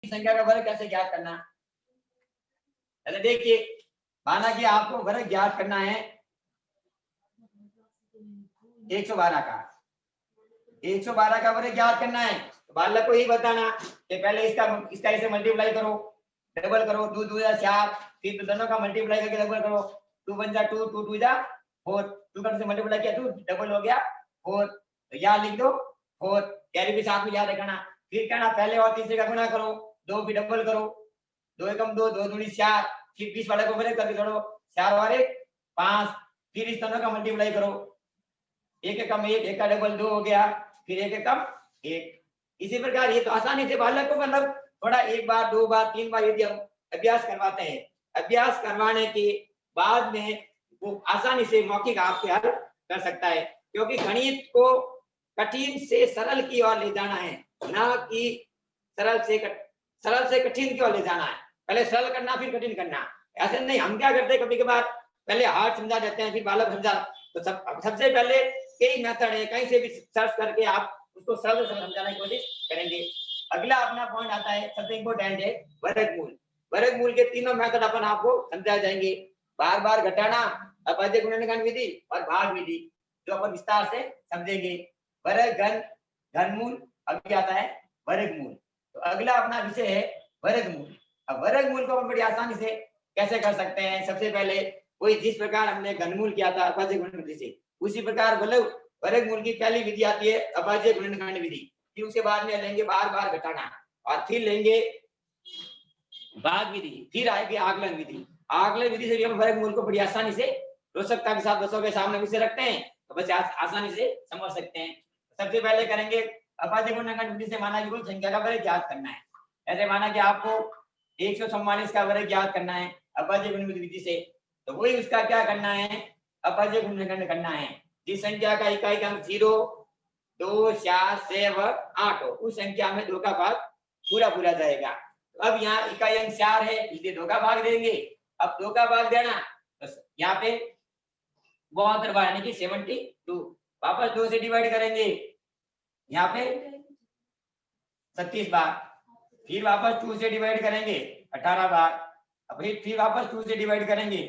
संख्या का वर्ग कैसे ज्ञात करना। चलो देखिए, माना कि आपको वर्ग ज्ञात करना है 112 का, 112 का वर्ग ज्ञात करना है। तो बालक को यही बताना कि पहले इसका इसे मल्टीप्लाई करो, डबल करो, 2 2 4, फिर दोनों का मल्टीप्लाई करके डबल करो, 2 1 2, 2 2 4, 2 का से मल्टीप्लाई किया 2 डबल हो गया 4, तो यहाँ लिख दो 4, कैरी भी साथ में याद रखना। फिर कहना पहले और तीसरे का गुणा करो, 2 भी डबल करो, 2 एकम 2, 2 दूनी 4, फिर 20 वाले को ब्रेक करके छोड़ो, 4 और 1 5, फिर इस दोनों का मल्टीप्लाई करो, 1 एकम 1, 1 का डबल 2 हो गया, फिर 1 एकम 1। इसी प्रकार ये तो आसानी से बालक को मतलब थोड़ा 1 बार 2 बार 3 बार यदि हम अभ्यास करवाते हैं, अभ्यास करवाने के बाद में वो आसानी से मौखिक आपके हल कर सकता है। क्योंकि गणित को कठिन से सरल की ओर ले जाना है, ना कि सरल से कठिन की ओर ले जाना है। पहले सरल करना फिर कठिन करना, ऐसे नहीं। हम क्या करते हैं कभी कभार पहले हार्ड समझा देते हैं फिर बालक समझा। तो सबसे पहले कई मेथड है, कहीं से भी सर्च करके आप उसको सरल से समझाने की कोशिश करेंगे। अगला अपना पॉइंट आता है, सबसे इंपॉर्टेंट है वर्गमूल। वर्गमूल के तीनों मेथड अपन आपको समझा जाएंगे, बार बार घटाना, अभाज्य गुणनखंड विधि और भाग विधि, जो अपन विस्तार से समझेंगे। वर्ग घन घनमूल, अभी आता है वर्गमूल। तो अगला अपना विषय है वर्गमूल। अब वर्गमूल को अपन बड़ी आसानी से कैसे कर सकते हैं। सबसे पहले वही जिस प्रकार हमने घनमूल किया था अभाज्य गुणनखंड विधि से, उसी प्रकार वर्गमूल की पहली विधि आती है अभाज्य गुणनखंड विधि, फिर उसके बाद में लेंगे बार बार घटाना, और फिर लेंगे भाग विधि, फिर आएगी आकलन विधि। आकलन विधि से भी हम वर्गमूल को बड़ी आसानी से रोचकता के साथ बच्चों के सामने विषय रखते हैं, तो बच्चे आसानी से समझ सकते हैं। सबसे पहले करेंगे अभाज्य गुणनखंड विधि से माना कि कुल संख्या का वर्ग ज्ञात करना है। ऐसे माना कि आपको 144 का वर्ग ज्ञात करना है अभाज्य गुणनखंड विधि से, तो वही उसका क्या करना है, अभाज्य गुणनखंड करना है। जिस संख्या का इकाई का अंक 0 2 4 6 व 8 हो, उस संख्या में 2 का भाग पूरा जाएगा। तो अब यहाँ इकाई अंक 4 है, इसलिए 2 का भाग देंगे। अब 2 का भाग देना तो यहाँ पे वो यानी कि 72, वापस 2 से डिवाइड करेंगे, यहाँ पे 36 बार, फिर वापस 2 से डिवाइड करेंगे 18 बार, फिर वापस 2 से डिवाइड करेंगे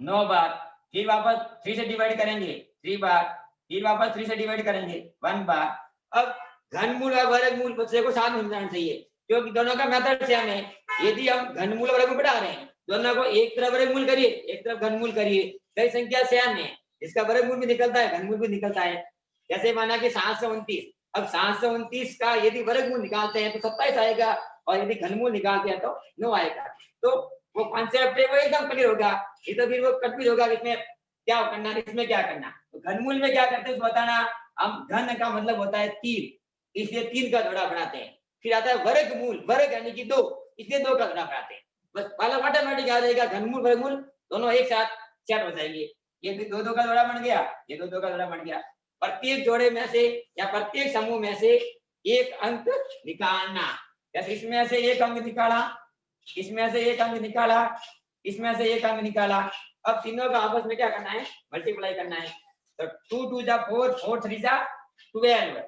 9 बार, फिर वापस 3 से डिवाइड करेंगे 3 बार, फिर वापस 3 से डिवाइड करेंगे 1 बार। अब घनमूल और वर्गमूल बच्चे को साथ में समझाना चाहिए, क्योंकि दोनों का मेथड सेम है। यदि हम घनमूल और वर्गमूल बढ़ा रहे हैं, दोनों को एक तरफ वर्गमूल करिए एक तरफ घनमूल करिए, कई संख्या सेम है, इसका वर्गमूल भी निकलता है घनमूल भी निकलता है। जैसे माना कि 729, अब 729 का यदि वर्गमूल निकालते हैं तो 27 आएगा, और यदि घनमूल निकालते हैं तो 9 आएगा। तो वो कॉन्सेप्ट है वो एकदम क्लियर होगा। ये तो फिर वो कंफ्यूज होगा इसमें क्या करना इसमें क्या करना। तो घनमूल में क्या करते हैं बताना, हम घन का मतलब होता है 3, इसलिए 3 का जोड़ा बनाते हैं। फिर आता है वर्गमूल, वर्ग यानी कि 2, इसलिए 2 का जोड़ा बनाते हैं। बस वाला ऑटोमेटिक आ जाएगा, घनमूल वर्गमूल दोनों एक साथ सेट हो जाएंगे। ये भी 2 का जोड़ा बन गया, ये 2 का जोड़ा बन गया। प्रत्येक जोड़े में से या प्रत्येक समूह में से एक अंक निकालना। जैसे इसमें से एक अंक निकाला, इसमें से एक अंक निकाला, इसमें से एक अंक निकाला। अब तीनों का आपस में क्या करना है, मल्टीप्लाई करना है। तो 2 2 जा 4, 4 3 जा 12,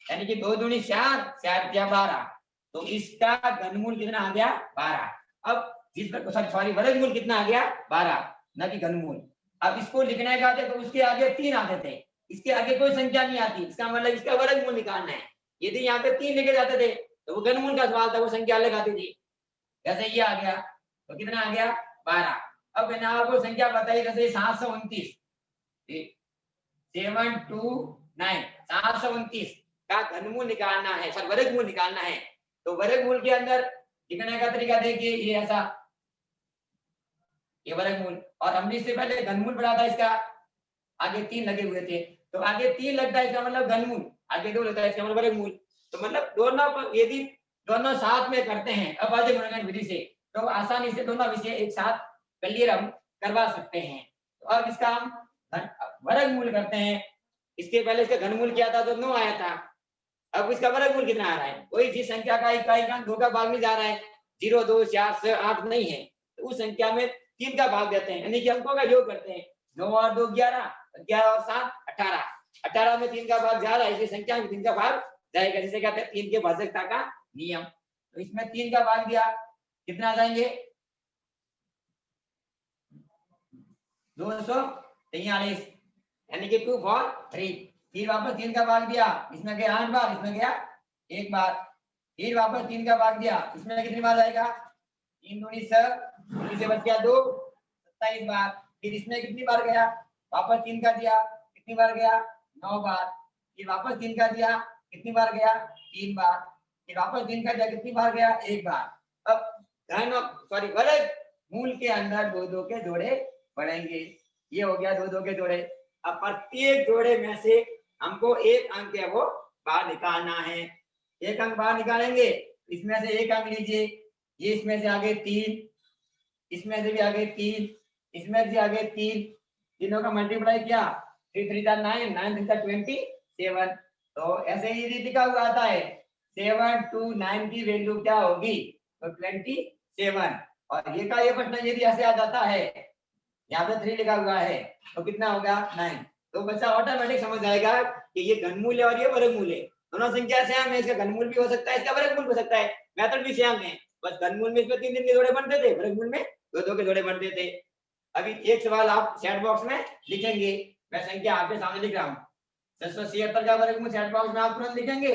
यानी कि 2 दूनी 4, 4 जा 12। तो इसका घनमूल कितना आ गया 12। अब जिस पर सॉरी वर्गमूल कितना आ गया 12, ना कि घनमूल। अब इसको लिखने का थे तो उसके आगे 3 आते थे, इसके आगे कोई संख्या नहीं आती, इसका मतलब इसका वर्गमूल निकालना है। यदि यहाँ पे 3 लिखे जाते थे तो वो घनमूल का सवाल था, वो संख्या अलग आती थी। जैसे ये आ गया तो कितना आ गया 12। अब मैंने आपको संख्या बताई जैसे 729, 729, 729 का घनमूल निकालना है, सर वर्गमूल निकालना है। तो वर्गमूल के अंदर लिखने का तरीका देखिए, ये ऐसा, ये वर्गमूल, और हमने इससे पहले घनमूल पढ़ा था, इसका आगे 3 लगे हुए थे, तो आगे 3 लगता है इसका मतलब घनमूल, आगे 2 लगता है इसका मतलब वर्गमूल। तो मतलब दोनों यदि दोनों साथ में करते हैं अभाज्य गुणनखंड विधि से, तो आसानी से दोनों विषय एक साथ क्लियर हम करवा सकते हैं। तो अब इसका हम वर्गमूल करते हैं। इसके पहले इसका घनमूल किया था तो 9 आया था, अब इसका वर्गमूल कितना आ रहा है, वही जिस संख्या का इकाई का 2 का भाग नहीं जा रहा है, 0 2 4 6 8 नहीं है, तो उस संख्या में 3 का भाग देते हैं, यानी कि अंकों का योग करते हैं। 9 और 2 11, 11 और 7 18, 18 में 3 का भाग जा रहा है, इसलिए संख्या में 3 का भाग जाएगा, जिसे कहते हैं 3 के भाजकता का नियम। तो इसमें 3 का भाग दिया, कितना आ जाएंगे 243, यानी कि 2 4 3। फिर वापस 3 का भाग दिया, इसमें गया 8 बार, इसमें गया 1 बार। फिर वापस 3 का भाग दिया, इसमें कितनी बार जाएगा 3 दूनी 6, से बच गया 2, 27 बार। फिर इसमें कितनी बार गया, वापस 3 का दिया, कितनी बार गया 9 बार। फिर वापस 3 का दिया, कितनी बार गया 3 बार। फिर वापस 3 का दिया, कितनी बार गया 1 बार। अब धन सॉरी वर्ग मूल के अंदर 2 2 के जोड़े पड़ेंगे। ये हो गया 2 2 के जोड़े। अब प्रत्येक जोड़े में से हमको एक अंक है वो बाहर निकालना है। एक अंक बाहर निकालेंगे, इसमें से एक अंक लीजिए, ये इसमें से आगे 3, इसमें से भी आगे 3, इसमें से आगे 3, तीनों का मल्टीप्लाई किया, 3 3 9, 9 3 27। तो ऐसे ही यदि लिखा हुआ आता है 7 to 9 की वैल्यू क्या होगी, तो 27। और ये का ये प्रश्न यदि ऐसे आ जाता है, यहाँ पे 3 लिखा हुआ है, तो कितना होगा 9। तो बच्चा ऑटोमेटिक समझ जाएगा कि ये घनमूल है और ये वर्गमूल है। दोनों संख्या सेम है, इसका घनमूल भी हो सकता है, इसका वर्गमूल हो सकता है, मेथड भी सेम है। बस घनमूल में इसमें 3 3 के जोड़े बनते थे, वर्गमूल में 2 2 के जोड़े बनते थे। अभी एक सवाल आप चैट बॉक्स में लिखेंगे, मैं संख्या आपके सामने लिख रहा हूँ, 676 का वर्गमूल चैट बॉक्स में आप तुरंत लिखेंगे।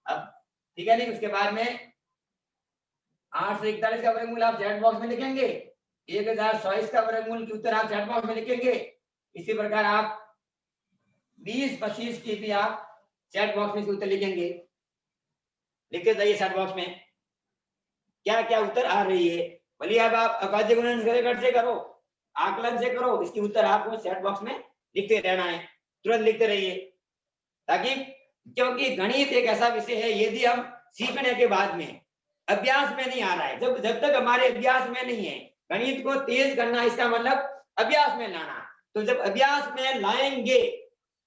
अब ठीक है, नहीं उसके बाद में 841 का वर्गमूल आप चैट बॉक्स में लिखेंगे, 1024 का वर्गमूल की उत्तर आप चैट बॉक्स में लिखेंगे। इसी प्रकार आप 20 25 की भी आप चैट बॉक्स में उत्तर लिखेंगे। लिखते जाइए चैट बॉक्स में क्या क्या उत्तर आ रही है। भले अब आप अभाज्य गुणन घट से करो, आकलन से करो, इसकी उत्तर आपको चैट बॉक्स में लिखते रहना है, तुरंत लिखते रहिए। ताकि क्योंकि गणित एक ऐसा विषय है, यदि हम सीखने के बाद में अभ्यास में नहीं आ रहा है, जब तक हमारे अभ्यास में नहीं है, गणित को तेज करना इसका मतलब अभ्यास में लाना। तो जब अभ्यास में लाएंगे,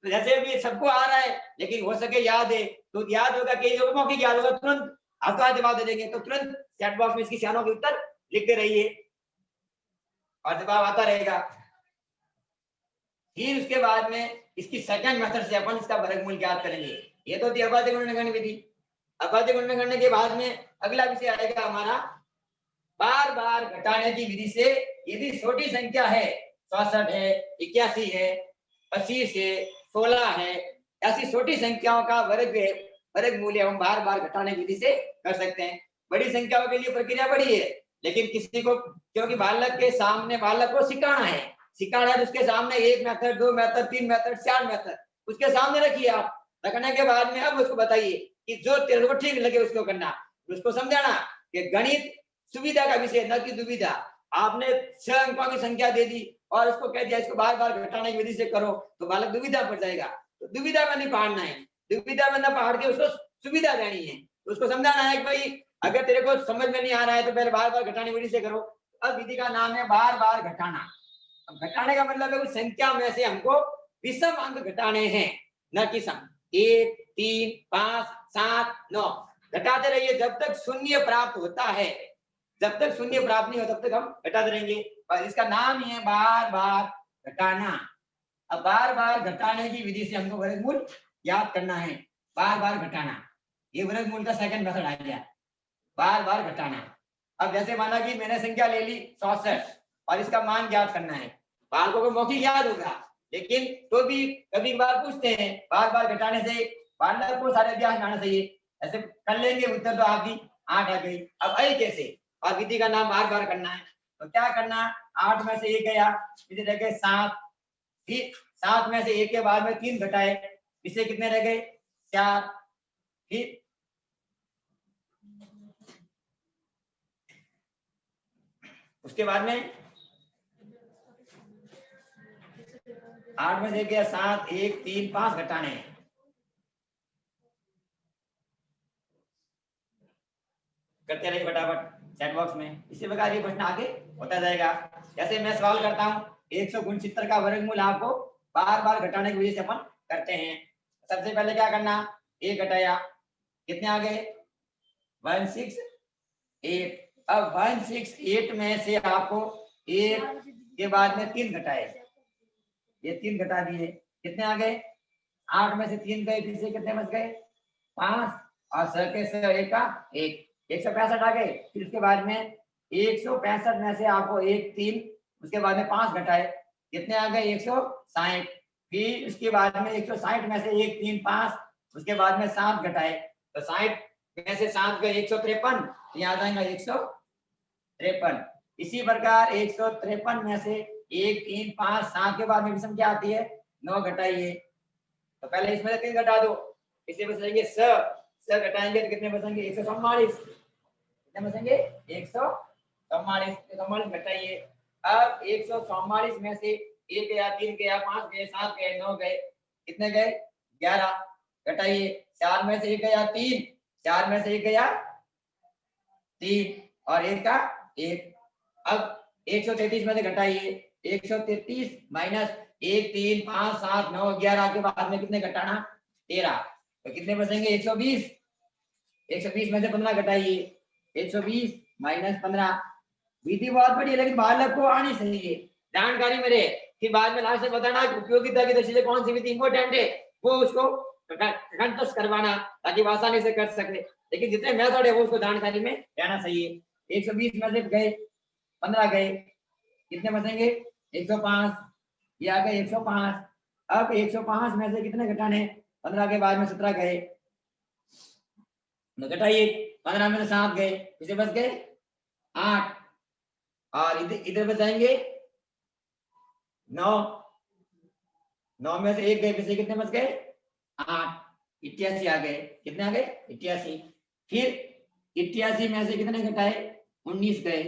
तो जैसे भी सबको आ रहा है लेकिन हो सके याद है, तो याद होगा, कई लोगों को मौखिक याद होगा, तुरंत आपका जवाब दे देंगे। तो तुरंत चैट बॉक्स में इसकी सियानों के उत्तर लिखते रहिए और जवाब आता रहेगा। फिर उसके बाद में इसकी सेकंड मेथड से अपन इसका वर्गमूल ज्ञात करेंगे। ये तो थी अभाज्य गुणन विधि। अभाज्य गुणन करने के बाद में अगला विषय आएगा हमारा बार बार घटाने की विधि से। यदि छोटी संख्या है, 64 है, 81 है, 25 है, 16 है, ऐसी छोटी संख्याओं का वर्गमूल हम बार बार घटाने की विधि से कर सकते हैं। बड़ी संख्याओं के लिए प्रक्रिया बड़ी है, लेकिन किसी को, क्योंकि बालक के सामने बालक को सिखाना है, तो उसके सामने 1 मेथड, 2 मेथड, 3 मेथड, 4 मेथड उसके सामने रखिए। आप रखने के बाद में अब उसको बताइए कि जो तेरे को ठीक लगे उसको करना। उसको समझाना कि गणित सुविधा का विषय न कि दुविधा। आपने 6 अंकों की संख्या दे दी और उसको कह दिया इसको बार बार घटाने की विधि से करो, तो बालक दुविधा पड़ जाएगा। तो दुविधा में नहीं पहाड़ना है, दुविधा में न पहाड़ के उसको सुविधा देनी है। तो उसको समझाना है कि भाई अगर तेरे को समझ में नहीं आ रहा है तो पहले बार बार घटाने की विधि से करो। अब विधि का नाम है बार बार घटाना। घटाने का मतलब है उस संख्या में से हमको विषम अंक घटाने हैं, न कि सम। 1 3 5 7 9 घटाते रहिए जब तक शून्य प्राप्त होता है। जब तक शून्य प्राप्त नहीं हो तब तक हम घटाते रहेंगे, और इसका नाम ही है बार बार घटाना। अब बार बार घटाने की विधि से हमको वर्गमूल याद करना है। बार बार घटाना, ये वर्गमूल का सेकंड मेथड आ गया, बार बार घटाना। अब जैसे माना कि मैंने संख्या ले ली 64 और इसका मान ज्ञात करना है। बालकों को मौखिक याद होगा, लेकिन तो भी कभी बार पूछते हैं बार बार घटाने से बालक को सारे अभ्यास आना चाहिए। ऐसे कर लेंगे उत्तर तो आपकी 8 आ गई। अब आई कैसे, और विधि का नाम बार बार करना है। तो क्या करना, 8 में से 1 गया, इसे रह गए 7, फिर 7 में से 1 के बाद में 3 घटाए, इसे कितने रह गए 4, फिर उसके बाद में 8 में से गया 7, 1 3 5 घटाने हैं। करते रहिए फटाफट चैट बॉक्स में, इसी प्रकार ये प्रश्न आगे होता जाएगा। जैसे मैं सवाल करता हूँ 169 का वर्गमूल आपको बार बार घटाने की वजह से अपन करते हैं। सबसे पहले क्या करना, 1 घटाया, कितने आ गए 168। अब 168 में से आपको 1 के बाद में 3 घटाए, ये 3 घटा दिए, कितने आ गए 8 में से 3 गए, पीछे कितने बच गए 5, और 6 के 1 का 1, 165 आ गए। फिर उसके बाद में 165 में से आपको 1 3, उसके बाद में 5 घटाए, कितने आ गए 160। फिर उसके बाद में 160 में से 1 3 5, उसके बाद में 7 घटाए, तो 60 में से 7 गए 153, यहाँ आ जाएगा 153। इसी प्रकार 153 में से 1 3 5 7 के बाद में विषम क्या आती है 9 घटाइए, तो पहले इसमें से 3 घटा दो, इसे बचेंगे स घटाएंगे तो कितने बचेंगे 144, कितने बचेंगे 144, 44 घटाइए। अब 144 में से 1 गया 3 गया 5 गए 7 गए 9 गए, कितने गए 11, घटाइए। 4 में से 1 गया 3, 4 में से 1 गया 3 और 1 का 1। अब 133 में से घटाइए, 133 माइनस 1 3 5 7 9 11 के बाद में कितने घटाना 13, तो कितने बचेंगे 120। 120 में से 15 घटाइए, 120 माइनस 15। विधि बहुत बड़ी है लेकिन बालक को आनी चाहिए, जानकारी में रहे, फिर बाद में लास्ट में बताना उपयोगिता की दृष्टि से कौन सी विधि इंपॉर्टेंट है, वो उसको कंठस्थ करवाना ताकि वो आसानी से कर सके। लेकिन जितने मेथड है वो उसको जानकारी में रहना चाहिए। 120 में से गए 15 गए, कितने बचेंगे 105, ये आ गए 105। अब 105 में से कितने घटाने 15 के बाद में 17 गए, घटाइए 15 में से 7 गए, किसे बच गए 8, और इधर बचाएंगे 9, 9 में से 1 गए, पिछले कितने बच गए 8, 88 आ गए, कितने आ गए 88। फिर 88 में से कितने घटाए 19 गए,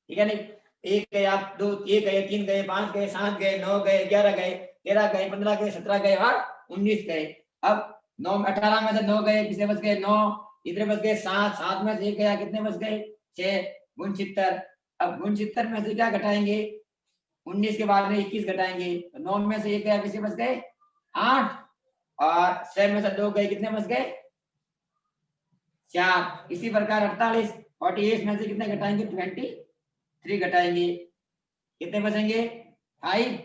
ठीक है नहीं, 1 गए आप 2 1 गए 3 गए 5 गए 7 गए 9 गए 11 गए 13 गए 15 गए 17 गए और 19 गए। अब 9 18 में से 9 गए, कितने बच गए 9, इधर बच गए 7, 7 में से 1 गया, कितने बच गए 6, गुण 76। अब गुण 76 में से क्या घटाएंगे 19 के बाद में 21 घटाएंगे, तो 9 में से 1 गया, कितने बच गए 8, और 6 में से 2 गए, कितने बच गए 4। इसी प्रकार 48 48 में से कितने घटाएंगे 23 घटाएंगे, कितने बचेंगे 5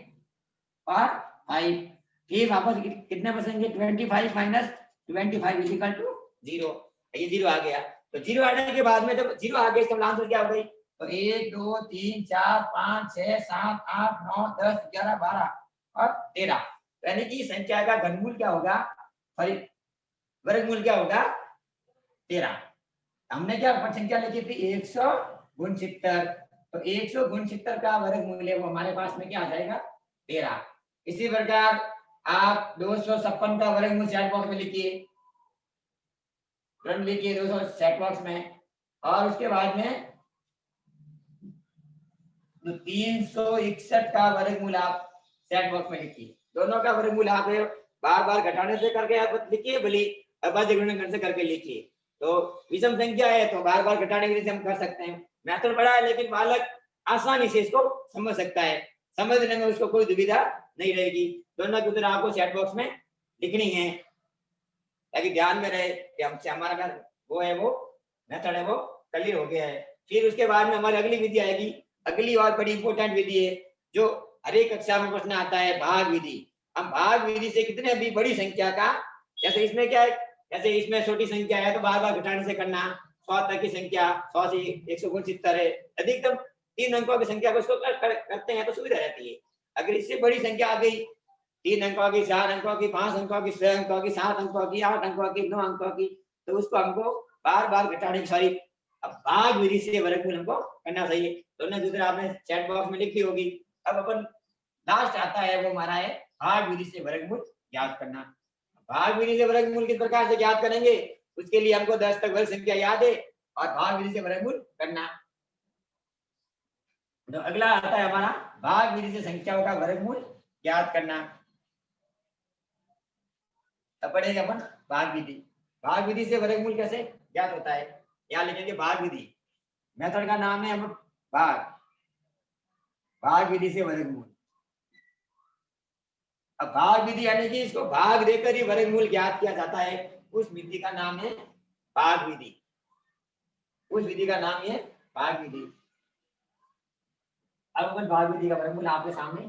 और 5। फिर वापस कितने बचेंगे 25 माइनस 25 इक्वल टू 0, ये 0 आ गया। तो 0 आने के बाद में जब 0 आ गया इसका आंसर क्या हो गई, तो 1 2 3 4 5 6 7 8 9 10 11 12 और 13, यानी कि संख्या का घनमूल क्या होगा, सॉरी वर्गमूल क्या होगा 13। हमने क्या संख्या लिखी थी 169, तो 169 का वर्गमूल है वो हमारे पास में क्या आ जाएगा 13। इसी प्रकार आप 256 का वर्गमूल चैट बॉक्स में लिखिए, तुरंत लिखिए 200 चैट बॉक्स में, और उसके बाद में 361 का वर्गमूल आप चैट बॉक्स में लिखिए। दोनों का वर्गमूल आप बार बार घटाने से करके आप लिखिए, भले अभाज्य गुणनखंड से करके लिखिए। तो विषम संख्या है तो बार बार घटाने के लिए हम कर सकते हैं, मेथड बड़ा है लेकिन बालक आसानी से इसको समझ सकता है, समझने में उसको कोई दुविधा नहीं रहेगी। दोनों की उत्तर आपको चैट बॉक्स में लिखनी है ताकि ध्यान में रहे कि हमसे हमारा वो है, वो मेथड है वो क्लियर हो गया है। फिर उसके बाद में हमारी अगली विधि आएगी, अगली और बड़ी इंपॉर्टेंट विधि है जो हर एक कक्षा में प्रश्न आता है, भाग विधि। हम भाग विधि से कितने भी बड़ी संख्या का, जैसे इसमें क्या है, जैसे इसमें छोटी संख्या है तो बार बार घटाने से करना, 100 तक की संख्या 100 से 169 है, अधिकतम 3 अंकों की संख्या को इसको करते हैं तो सुविधा रहती है। अगर इससे बड़ी संख्या आ गई 3 अंकों की 4 अंकों की 5 अंकों की 6 अंकों की 7 अंकों की 8 अंकों की 9 अंकों की, तो उसको हमको बार बार घटाने की सारी अब भाग विधि से वर्गमूल हमको करना चाहिए। दोनों दूसरे आपने चैट बॉक्स में लिखी होगी। अब अपन लास्ट आता है वो हमारा है भाग विधि से वर्गमूल ज्ञात करना। भाग विधि से वर्गमूल किस प्रकार से ज्ञात करेंगे, उसके लिए हमको 10 तक वर्ग संख्या याद है और भाग विधि से वर्गमूल करना। तो अगला आता है हमारा भाग विधि से संख्याओं का वर्गमूल ज्ञात करना। तब पढ़ेंगे अपन भाग विधि। भाग विधि से वर्गमूल कैसे ज्ञात होता है, यहाँ लिखेंगे भाग विधि, मेथड का नाम है भाग, भाग विधि से वर्गमूल। अब भाग विधि यानी कि इसको भाग देकर ही वर्गमूल ज्ञात किया जाता है, उस विधि का नाम है भाग विधि, उस विधि का नाम है भाग विधि। अब अपन भाग विधि का वर्गमूल आपके सामने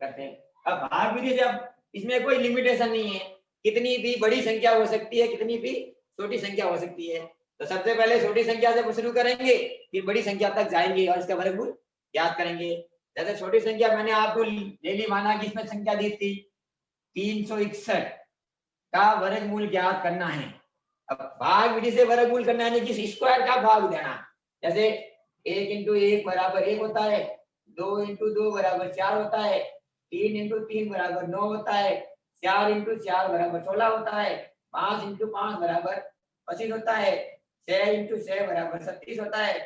करते हैं। अब भाग विधि से अब इसमें कोई लिमिटेशन नहीं है, कितनी भी बड़ी संख्या हो सकती है, कितनी भी छोटी संख्या हो सकती है। तो सबसे पहले छोटी संख्या से शुरू करेंगे, फिर बड़ी संख्या तक जाएंगे और इसका वर्गमूल ज्ञात करेंगे। जैसे छोटी संख्या मैंने आपको ले ली, माना कि इसमें संख्या दी थी 361 का वर्गमूल ज्ञात करना है। अब भाग विधि से वर्गमूल करना है, यानी कि स्क्वायर का भाग देना। जैसे 1 इंटू 1 बराबर 1 होता है, 2 इंटू 2 बराबर 4 होता है, 3 इंटू 3 बराबर 9 होता है, 4 इंटू 4 बराबर 16 होता है, 5 इंटू 5 बराबर 25 होता है, 6 इंटू 6 बराबर 36 होता है,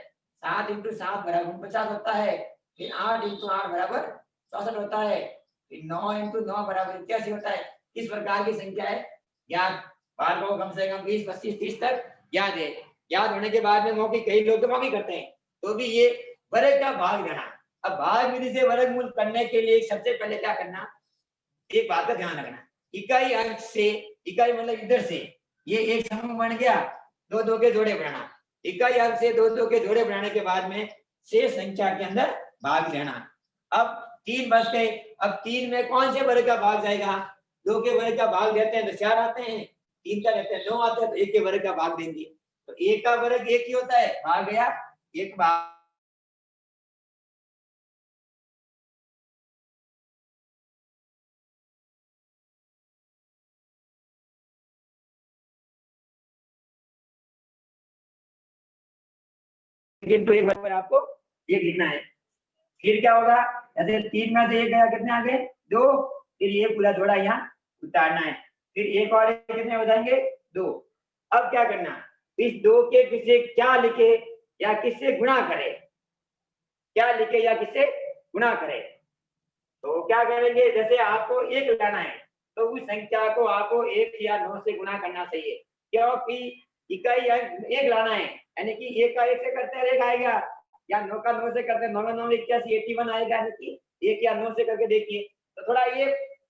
7 इंटू 7 बराबर 50 होता है, फिर 8 इंटू 8 बराबर 64 होता है, फिर 9 इंटू 9 बराबर 81 होता है। इस प्रकार की संख्या है याद। बार को कम से कम 20 25 30 तक याद है। याद होने के बाद में मौखिक, कई लोग तो मौखिक करते हैं, तो भी ये वर्ग का भाग देना। अब भाग विधि से वर्गमूल करने के लिए सबसे पहले क्या करना, एक बात का ध्यान रखना, इकाई अंक से, इकाई मतलब इधर से ये एक समूह बन गया, दो दो के जोड़े बनाना, इकाई अंक से दो दो के जोड़े बनाने के बाद में शेष संख्या के अंदर भाग लेना। अब 3 बच गए, अब 3 में कौन से वर्ग का भाग जाएगा, 2 के वर्ग का भाग देते हैं तो 4 आते हैं, 3 का लेते हैं 9 आते हैं, तो 1 के वर्ग का भाग देंगे। तो 1 का वर्ग 1 ही होता है, भाग गया 1 भाग। तो एक बराबर आपको ये लिखना है। फिर क्या होगा, जैसे 3 में से 1 गया, कितने आ गए 2, फिर ये पूरा जोड़ा यहाँ उतारना है, फिर एक और कितने हो जाएंगे 2। अब क्या करना, इस 2 के किससे क्या लिखे या किससे गुणा करे, क्या लिखे या किससे गुणा करे, तो क्या करेंगे, जैसे आपको 1 लाना है तो उस संख्या को आपको 1 या 9 से गुणा करना चाहिए, क्योंकि इकाई अंक 1 लाना है, यानी कि 1 का 1 से करते हैं 1 आएगा, या 9 का 9 से करते हैं 9 9 81 81 आएगा, यानी कि 1 या 9 से करके देखिए। तो थोड़ा ये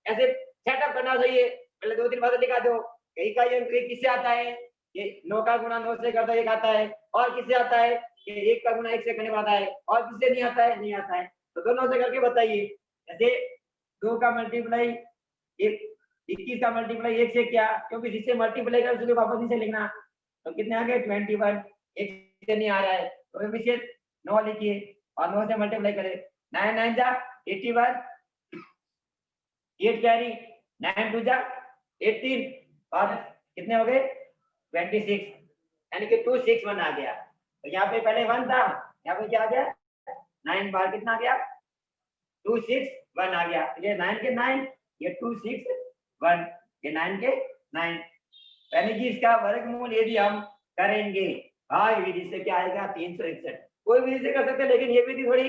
ऐसे सेटअप करना चाहिए, पहले 2 3 बातें लिखा दो। इकाई अंक 1 किससे आता है, ये 9 का गुणा 9 से करता है 1 आता है, और किससे आता है, ये 1 का गुणा 1 से करने पर आता है, और किससे नहीं आता है, नहीं आता है, तो दोनों से करके बताइए। जैसे 2 का मल्टीप्लाई 21 का मल्टीप्लाई 1 से किया, क्योंकि जिससे मल्टीप्लाई कर उसके वापस नीचे लिखना, तो कितने आ गए 21, 1 से नहीं आ रहा है तो पीछे 9 लिखिए और 9 से मल्टीप्लाई करें, 9 9 जा 81, 8 कैरी, 9 2 जा 18, और कितने हो गए 26, यानी कि 261 आ गया। तो यहाँ पे पहले 1 था, यहाँ पे क्या आ गया 9 बार कितना आ गया 261 आ गया, ये 9 के 9, ये 261, ये 9 के 9, यानी कि इसका वर्गमूल यदि हम करेंगे भाग विधि से क्या आएगा 361। कोई विधि से कर सकते हैं, लेकिन ये विधि थोड़ी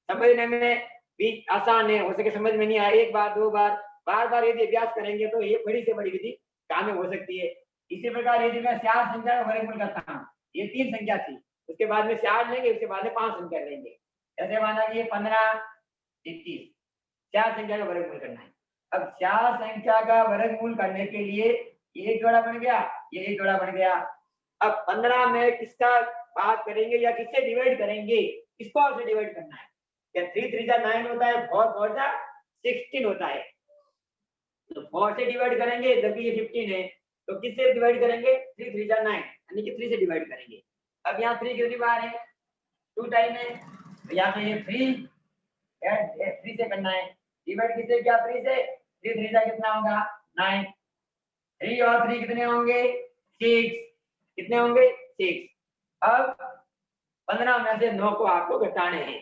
समझने में भी आसान है, हो सके समझ में नहीं आए एक बार 2 बार, बार बार यदि अभ्यास करेंगे तो ये बड़ी से बड़ी विधि काम में हो सकती है। इसी प्रकार यदि मैं 4 संख्या का वर्गमूल करता हूँ, ये 3 संख्या थी, उसके बाद में 4 लेंगे, उसके बाद में 5 संख्या लेंगे, जैसे माना कि ये 15 21, 4 संख्या का वर्गमूल करना है। अब 4 संख्या का वर्गमूल करने के लिए ये एक जोड़ा बन गया, ये एक जोड़ा बन गया। अब 15 में किसका बात करेंगे या किससे डिवाइड करेंगे, इसको आपसे डिवाइड करना है। या 3 3 जा 9 होता है, 4 4 जा 16 होता है, तो 4 से डिवाइड करेंगे, जबकि ये 15 है, तो किससे डिवाइड करेंगे 3 3 जा 9, यानी कि 3 से डिवाइड करेंगे। अब यहाँ 3 कितनी बार है 2 टाइम है, तो यहाँ पे ये 3 3 से करना है, डिवाइड किससे किया 3 से, 3 3 जा कितना होगा 9, 3 और 3 कितने होंगे 6, कितने होंगे 6। अब 15 में से 9 को आपको घटाने हैं,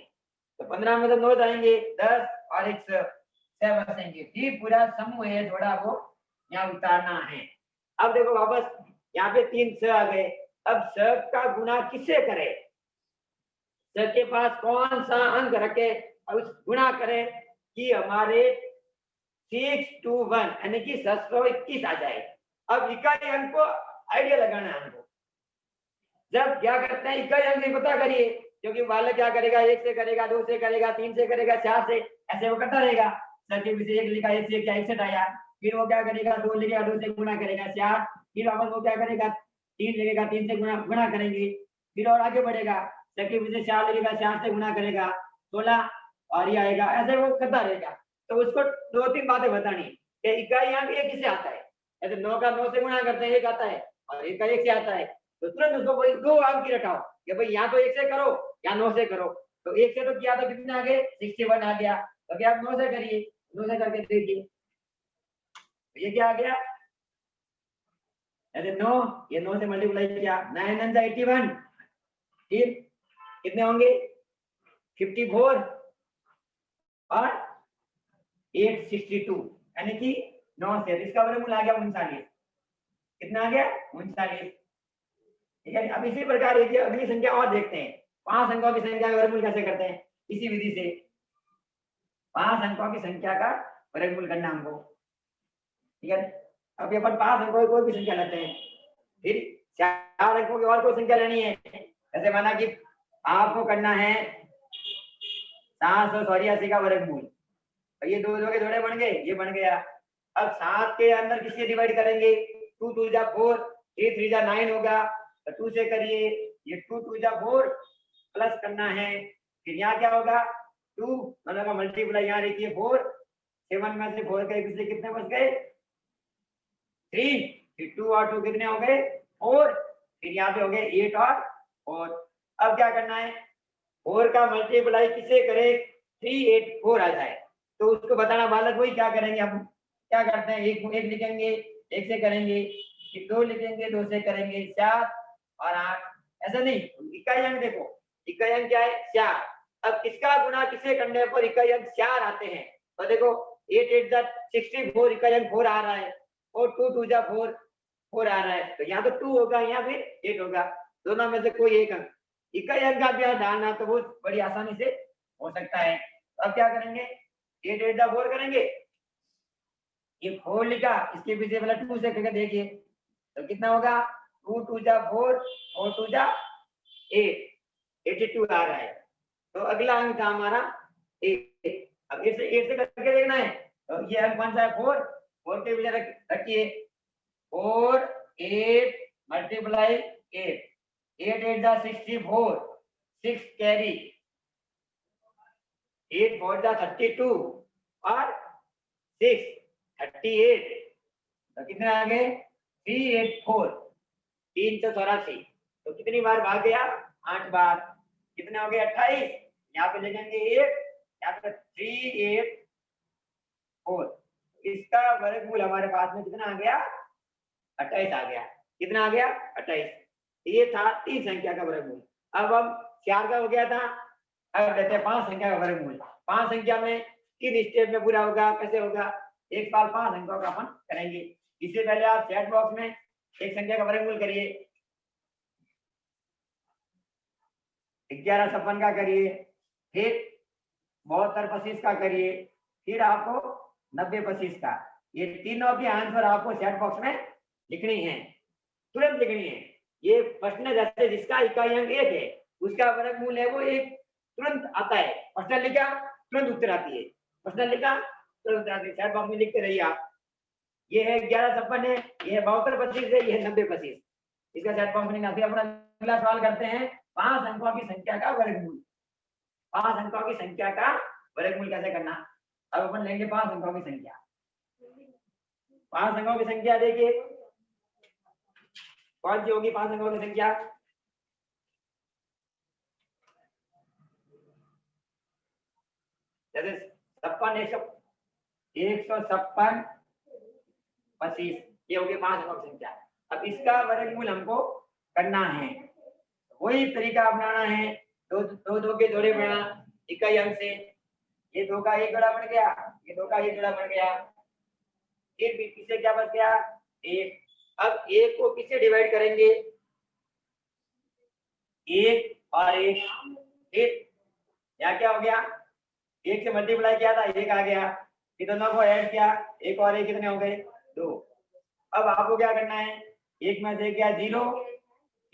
तो 15 में से 9 जाएंगे 10 और 1 7 बचेंगे, ठीक पूरा समूह है जोड़ा वो यहाँ उतारना है। अब देखो वापस यहाँ पे 3 स आ गए, अब स का गुणा किससे करें, स के पास कौन सा अंक रखे और उस गुणा करें कि हमारे 6 to 1 यानी कि 721 आ जाए। अब इकाई अंक को आइडिया लगाना है हमको, जब क्या करते हैं इकाई अंक नहीं पता करिए, क्योंकि बालक क्या करेगा 1 से करेगा, 2 से करेगा, 3 से करेगा, 4 से, ऐसे वो करता रहेगा। सर विषय 1 लिखा 1 से क्या 61 आया, फिर वो क्या करेगा 2 लिखेगा, 2 से गुणा करेगा 4, फिर वापस वो क्या करेगा 3 लिखेगा, 3 से गुणा करेंगे, फिर और आगे बढ़ेगा, सर विषय 4 लिखेगा, 4 से गुणा करेगा 16 और ये आएगा, ऐसे वो करता रहेगा। तो उसको 2 3 बातें बतानी कि इकाई अंक ये किससे आता है, ऐसे 9 का 9 से गुणा करते हैं 1 आता है, और 1 का 1 से आता है, तो तुरंत उसको वही 2 अंक की रटाओ कि भाई यहाँ तो 1 से करो, यहाँ 9 से करो। तो 1 से तो किया तो कितने आ गए 61 आ गया। तो क्या आप 9 से करिए, 9 से करके देखिए ये क्या आ गया, अरे 9, ये 9 से मल्टीप्लाई किया 9 9 से 81, फिर कितने होंगे 54 और 862 यानी कि 9 से इसका वर्गमूल आ गया 39। कितना आ गया 39। ठीक है, अब इसी प्रकार एक अगली संख्या और देखते हैं। 5 अंकों की संख्या का वर्गमूल कैसे करते हैं, इसी विधि से 5 अंकों की संख्या का वर्गमूल करना हमको। ठीक है, अब अपन 5 अंकों की कोई भी संख्या लेते हैं, फिर 4 अंकों की और कोई संख्या लेनी है। जैसे माना कि आपको करना है 784 का वर्गमूल, तो ये 2 के जोड़े बन गए, ये बन गया। अब 7 के अंदर किससे डिवाइड करेंगे, 2 2 जा 4, 3 3 जा 9 होगा, तो 2 से करिए, ये 2 2 जा 4 प्लस करना है, फिर यहाँ क्या होगा 2 दोनों का मल्टीप्लाई यहाँ देखिए 4, 7 में से 4 के पीछे कितने बच गए 3, फिर 2 और 2 कितने हो गए 4, फिर यहाँ पे हो गए 8 और 4। अब क्या करना है 4 का मल्टीप्लाई किससे करें 3 8 4 आ जाए, तो उसको बताना बालक वही क्या करेंगे। हम क्या करते हैं एक लिखेंगे, 1 से करेंगे, फिर 2 लिखेंगे, 2 से करेंगे 4 और 8, ऐसा नहीं। इकाई अंक देखो, इकाई अंक क्या है 4। अब किसका गुणा किसे करने पर इकाई अंक 4 आते हैं, तो देखो 8 8 जा 64 इकाई अंक 4 आ रहा है, और 2 2 जा 4 4 आ रहा है, तो यहाँ तो 2 होगा, यहाँ फिर 8 होगा, दोनों में से कोई एक अंक इकाई अंक का भी डालना तो वो बड़ी आसानी से हो सकता है। तो अब क्या करेंगे 8 8 जा 4 करेंगे, ये 4 लिखा, इसके पीछे वाला 2 से करके देखिए तो कितना होगा 2 2 जा 4 4 2 जा 8, 82 आ रहा है। तो अगला अंक था हमारा 8। अब 8 से करके देखना है, तो ये अंक कौन सा है 4, 4 के पीछे रखिए 4 8 मल्टीप्लाई 8, 8 8 जा 64, 6 कैरी, 8 4 जा 32 और 6 38, तो कितने आ गए 384, 384। तो कितनी बार भाग गया 8 बार, कितने हो गए 28, यहाँ पे लिखेंगे 8, यहाँ पे 384, इसका वर्गमूल हमारे पास में कितना आ गया 28 आ गया। कितना आ गया 28, ये था 3 संख्या का वर्गमूल। अब हम 4 का हो गया था, अब लेते हैं 5 संख्या का वर्गमूल। 5 संख्या में किस स्टेप में पूरा होगा, कैसे होगा, एक बार 5 अंकों का अपन करेंगे। इससे पहले आप चैट बॉक्स में एक संख्या का वर्गमूल करिए, 1156 का करिए, फिर 72 25 का करिए, फिर आपको 90 25 का, ये तीनों की आंसर आपको चैट बॉक्स में लिखनी है, तुरंत लिखनी है। ये प्रश्न जैसे जिसका इकाई अंक 1 है उसका वर्गमूल है वो एक तुरंत आता है, प्रश्न लिखा तुरंत उत्तर आती है, प्रश्न लिखा तुरंत उत्तर आती है, चैट बॉक्स में लिखते रहिए आप। ये है 1156 है, ये है 72 25 है, ये है 90 25, इसका चैट बॉक्स में लिखना। अपना अगला सवाल करते हैं 5 अंकों की संख्या का वर्गमूल। 5 अंकों की संख्या का वर्गमूल कैसे करना, अब अपन लेंगे 5 अंकों की संख्या। 5 अंकों की संख्या देखिए कौन सी होगी 5 अंकों की संख्या, जैसे 56 156 25, ये होगी 5 अंकों की संख्या। अब इसका वर्गमूल हमको करना है, वही तरीका अपनाना है, दो के जोड़े बनाना इकाई अंक से, ये 2 का 1 जोड़ा बन गया, ये 2 का 1 जोड़ा बन गया, फिर भी किससे क्या बच गया 1। अब 1 को किससे डिवाइड करेंगे 1 और 1, फिर यहाँ क्या हो गया 1 से मल्टीप्लाई किया था 1 आ गया, फिर दोनों को ऐड किया 1 और 1 कितने हो गए 2। अब आपको क्या करना है 1 में से क्या 0,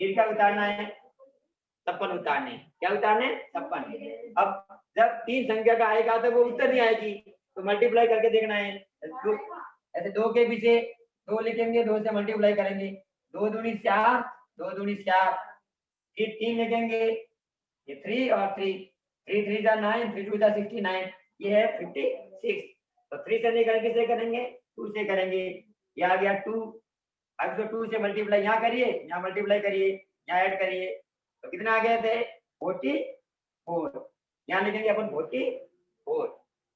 फिर क्या उतारना है 56 उतारने, क्या उतारने 56। अब जब 3 संख्या का आएगा तो वो उत्तर नहीं आएगी, तो मल्टीप्लाई करके देखना है, ऐसे 2 के पीछे 2 लिखेंगे, 2 से मल्टीप्लाई करेंगे, 2 दूनी 4, 2 दूनी 4, फिर 3 लिखेंगे, ये 3 और 3, 3 3 जा 9, 3 2 जा 69, ये है 56। तो 3 से नहीं करेंगे, किससे करेंगे 2 से करेंगे, ये आ गया 2, अब तो 2 से मल्टीप्लाई यहाँ करिए, यहाँ मल्टीप्लाई करिए, यहाँ ऐड करिए, तो कितना आ गए थे 44। यहाँ लिखेंगे अपन 44।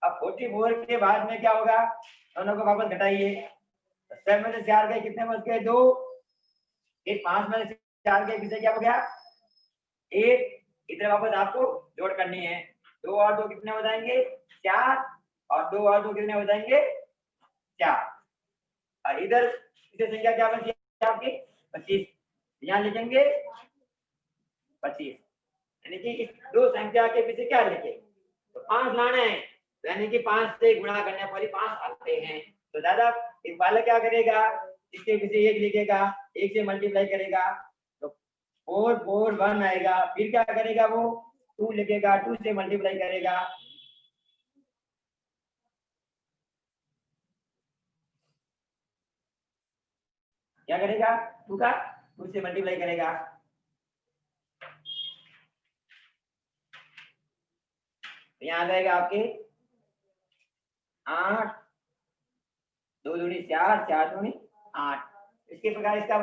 अब 44 के बाद में क्या होगा, दोनों को वापस घटाइए, 7 में से 4 गए, कितने बच गए 2, फिर 5 में से 4 गए, कितने क्या हो गया 8। इधर वापस आपको जोड़ करनी है, 2 और 2 कितने हो जाएंगे 4, और 2 और 2 कितने हो जाएंगे 4। और इधर इसे संख्या क्या बची आपकी 25, यहाँ लिखेंगे 25, यानी कि इस दो संख्या के पीछे क्या लिखे, तो 5 लाने हैं, यानी कि 5 से गुणा करने पर 5 आते हैं। तो दादा एक बालक क्या करेगा, इसके पीछे 1 लिखेगा, 1 से मल्टीप्लाई करेगा तो 4 4 1 आएगा, फिर क्या करेगा वो 2 लिखेगा, 2 से मल्टीप्लाई करेगा, क्या करेगा 2 का 2 से मल्टीप्लाई करेगा, यहाँ आ जाएगा आपके 8, 2 दूनी 4, 4 दूनी 8। इसके प्रकार इसका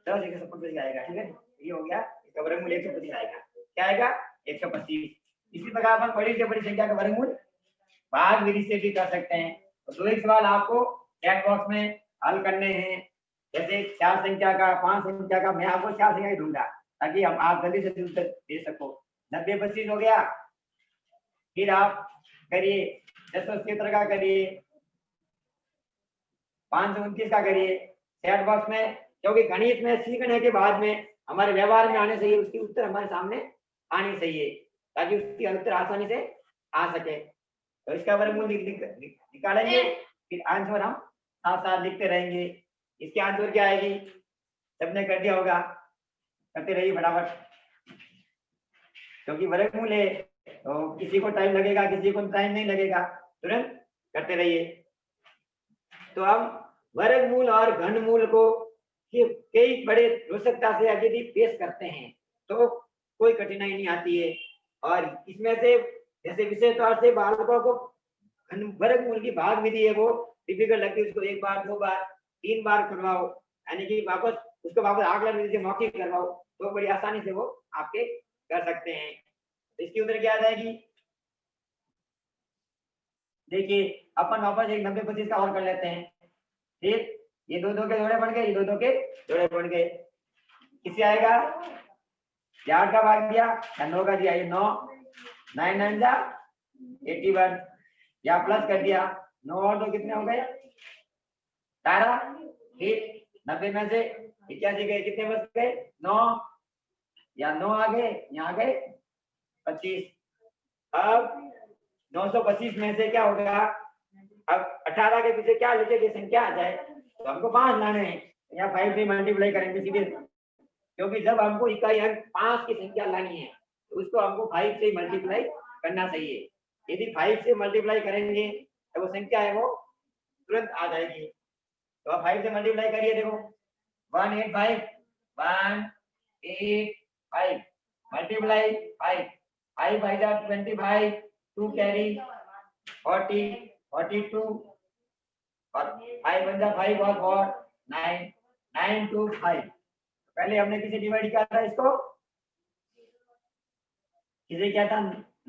10 125 आएगा, ठीक है, ये हो गया, इसका वर्गमूल 125 आएगा, क्या आएगा 125। इसी प्रकार अपन बड़ी से बड़ी संख्या का वर्गमूल भाग विधि से भी कर सकते हैं। तो 2 एक सवाल आपको चैट बॉक्स में हल करने हैं, जैसे 4 संख्या का, 5 संख्या का, मैं आपको 4 संख्या दूंगा ताकि हम आप जल्दी से उत्तर दे सको। 90 25 हो गया, फिर आप करिए 1070 का करिए, 529 का करिए चैट बॉक्स में, क्योंकि गणित में सीखने के बाद में हमारे व्यवहार में आने चाहिए, उसकी उत्तर हमारे सामने आनी चाहिए ताकि उसकी उत्तर आसानी से आ सके। तो इसका वर्गमूल निकालेंगे, फिर आंसर हम साथ साथ लिखते रहेंगे। इसके आंसर क्या आएगी, सबने कर दिया होगा, करते रहिए फटाफट, क्योंकि वर्गमूल है तो किसी को टाइम लगेगा, किसी को टाइम नहीं लगेगा, तुरंत करते रहिए। तो हम वर्गमूल और घनमूल को कई बड़े रोचकता से यदि पेश करते हैं तो कोई कठिनाई नहीं आती है, और इसमें से जैसे विशेष तौर से बालकों को वर्गमूल की भाग विधि है वो डिफिकल्ट लगती है, उसको 1 बार 2 बार 3 बार करवाओ, यानी कि वापस उसको वापस आकलन विधि से मौखिक करवाओ तो बड़ी आसानी से वो आपके कर सकते हैं। इसकी उधर क्या आ जाएगी, देखिए अपन वापस एक 90 25 का और कर लेते हैं, फिर ये 2 2 के जोड़े बन गए, ये 2 2 के जोड़े बन गए, किससे आएगा 8 का भाग दिया या 9 का दिया, ये 9 9 9 जा 81, या प्लस कर दिया, 9 और 2 कितने हो गए 18, फिर 90 में से 81 गए, कितने बच गए 9, या 9 आ गए, यहाँ आ गए 25। अब 925 में से क्या होगा, अब 18 के पीछे क्या लिखे संख्या आ जाए तो हमको 5 लाने हैं, यहाँ 5 से मल्टीप्लाई करेंगे सीधे, क्योंकि जब हमको इकाई अंक 5 की संख्या लानी है तो उसको हमको 5 से मल्टीप्लाई करना चाहिए। यदि 5 से मल्टीप्लाई करेंगे तो वो संख्या है वो तुरंत आ जाएगी। तो आप 5 से मल्टीप्लाई करिए, देखो 185 185 मल्टीप्लाई 5 5 बाई 25, 2 कैरी 40 42, और 5 बन जा 5 और 4 9 9 2 5। पहले हमने किसे डिवाइड किया था, इसको किसे किया था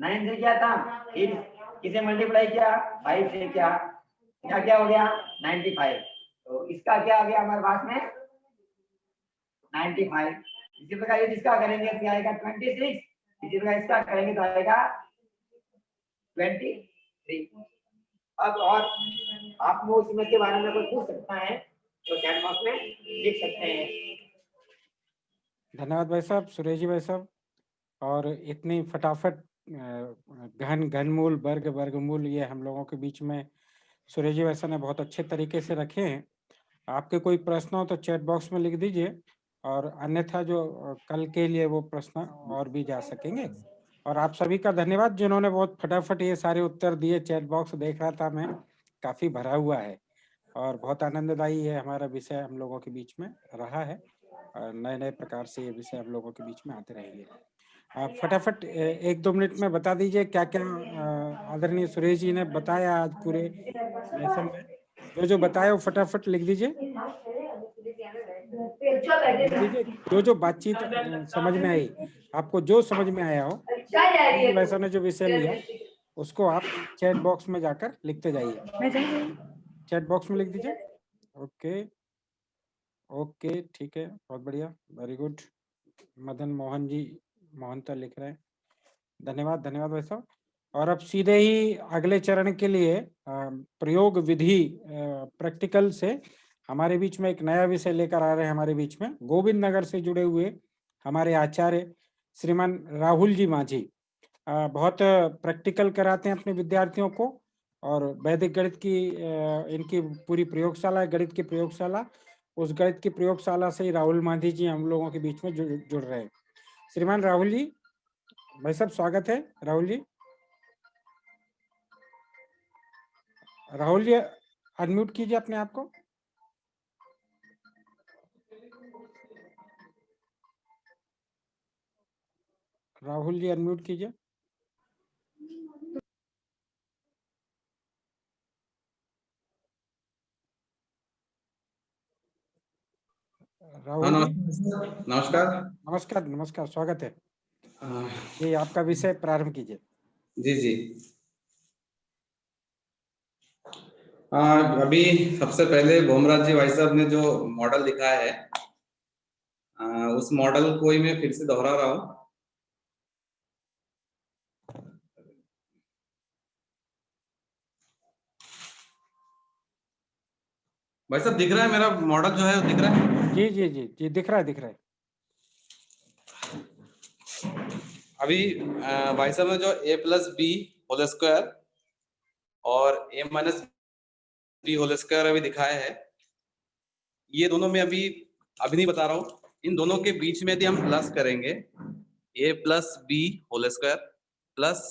9 से किया था, फिर किसे मल्टीप्लाई किया 5 से किया, क्या क्या हो गया 95। तो इसका क्या आ गया हमारे पास में 95। इसी प्रकार ये इसका करेंगे तो आएगा 26, इसी प्रकार इसका करेंगे तो आएगा 23। अब और आप वो इसमें के बारे में कुछ पूछ सकता है तो चैट बॉक्स में लिख सकते हैं। धन्यवाद भाई साहब, सुरेश जी भाई साहब, और इतनी फटाफट घनमूल वर्ग वर्गमूल ये हम लोगों के बीच में सुरेश जी भाई साहब ने बहुत अच्छे तरीके से रखे हैं। आपके कोई प्रश्न हो तो चैट बॉक्स में लिख दीजिए, और अन्यथा जो कल के लिए वो प्रश्न और भी जा सकेंगे। और आप सभी का धन्यवाद जिन्होंने बहुत फटाफट ये सारे उत्तर दिए। चैट बॉक्स देख रहा था मैं, काफी भरा हुआ है और बहुत आनंददायी है हमारा विषय हम लोगों के बीच में रहा है, और नए नए प्रकार से ये विषय हम लोगों के बीच में आते रहेंगे। आप फटाफट 1-2 मिनट में बता दीजिए क्या क्या आदरणीय सुरेश जी ने बताया आज पूरे लेसन में। जो बताया वो फटाफट लिख दीजिए। दीजिए, जो बातचीत समझ में आई, आपको जो समझ में आया हो, वैसा ने जो विषय लिया उसको आप चैट बॉक्स में जाकर लिखते जाइए। चैट बॉक्स में लिख दीजिए। ओके ओके, ठीक है, बहुत बढ़िया, वेरी गुड। मदन मोहन जी, मोहनता लिख रहे हैं, धन्यवाद धन्यवाद भाई साहब। और अब सीधे ही अगले चरण के लिए प्रयोग विधि प्रैक्टिकल से हमारे बीच में एक नया विषय लेकर आ रहे हैं। हमारे बीच में गोविंद नगर से जुड़े हुए हमारे आचार्य श्रीमान राहुल जी माझी बहुत प्रैक्टिकल कराते हैं अपने विद्यार्थियों को, और वैदिक गणित की इनकी पूरी प्रयोगशाला है, गणित की प्रयोगशाला। उस गणित की प्रयोगशाला से ही राहुल माझी जी हम लोगों के बीच में जुड़ रहे हैं। श्रीमान राहुल जी, भाई साहब स्वागत है। राहुल जी, राहुल जी अनम्यूट कीजिए अपने आप को। राहुल जी अनम्यूट कीजिए। राहुल जी, नमस्कार। नमस्कार नमस्कार, स्वागत है। अ, ये आपका विषय प्रारंभ कीजिए। जी जी। अभी सबसे पहले भोमराज जी भाई साहब ने जो मॉडल दिखाया है, उस मॉडल को ही मैं फिर से दोहरा रहा हूँ। भाई साहब दिख रहा है मेरा मॉडल जो है, वो दिख रहा है? जी जी जी जी, दिख रहा है दिख रहा है। अभी भाई साहब ने जो a plus B whole square और a minus B whole square अभी दिखाया है, ये दोनों में अभी नहीं बता रहा हूँ। इन दोनों के बीच में यदि हम प्लस करेंगे a plus B whole square plus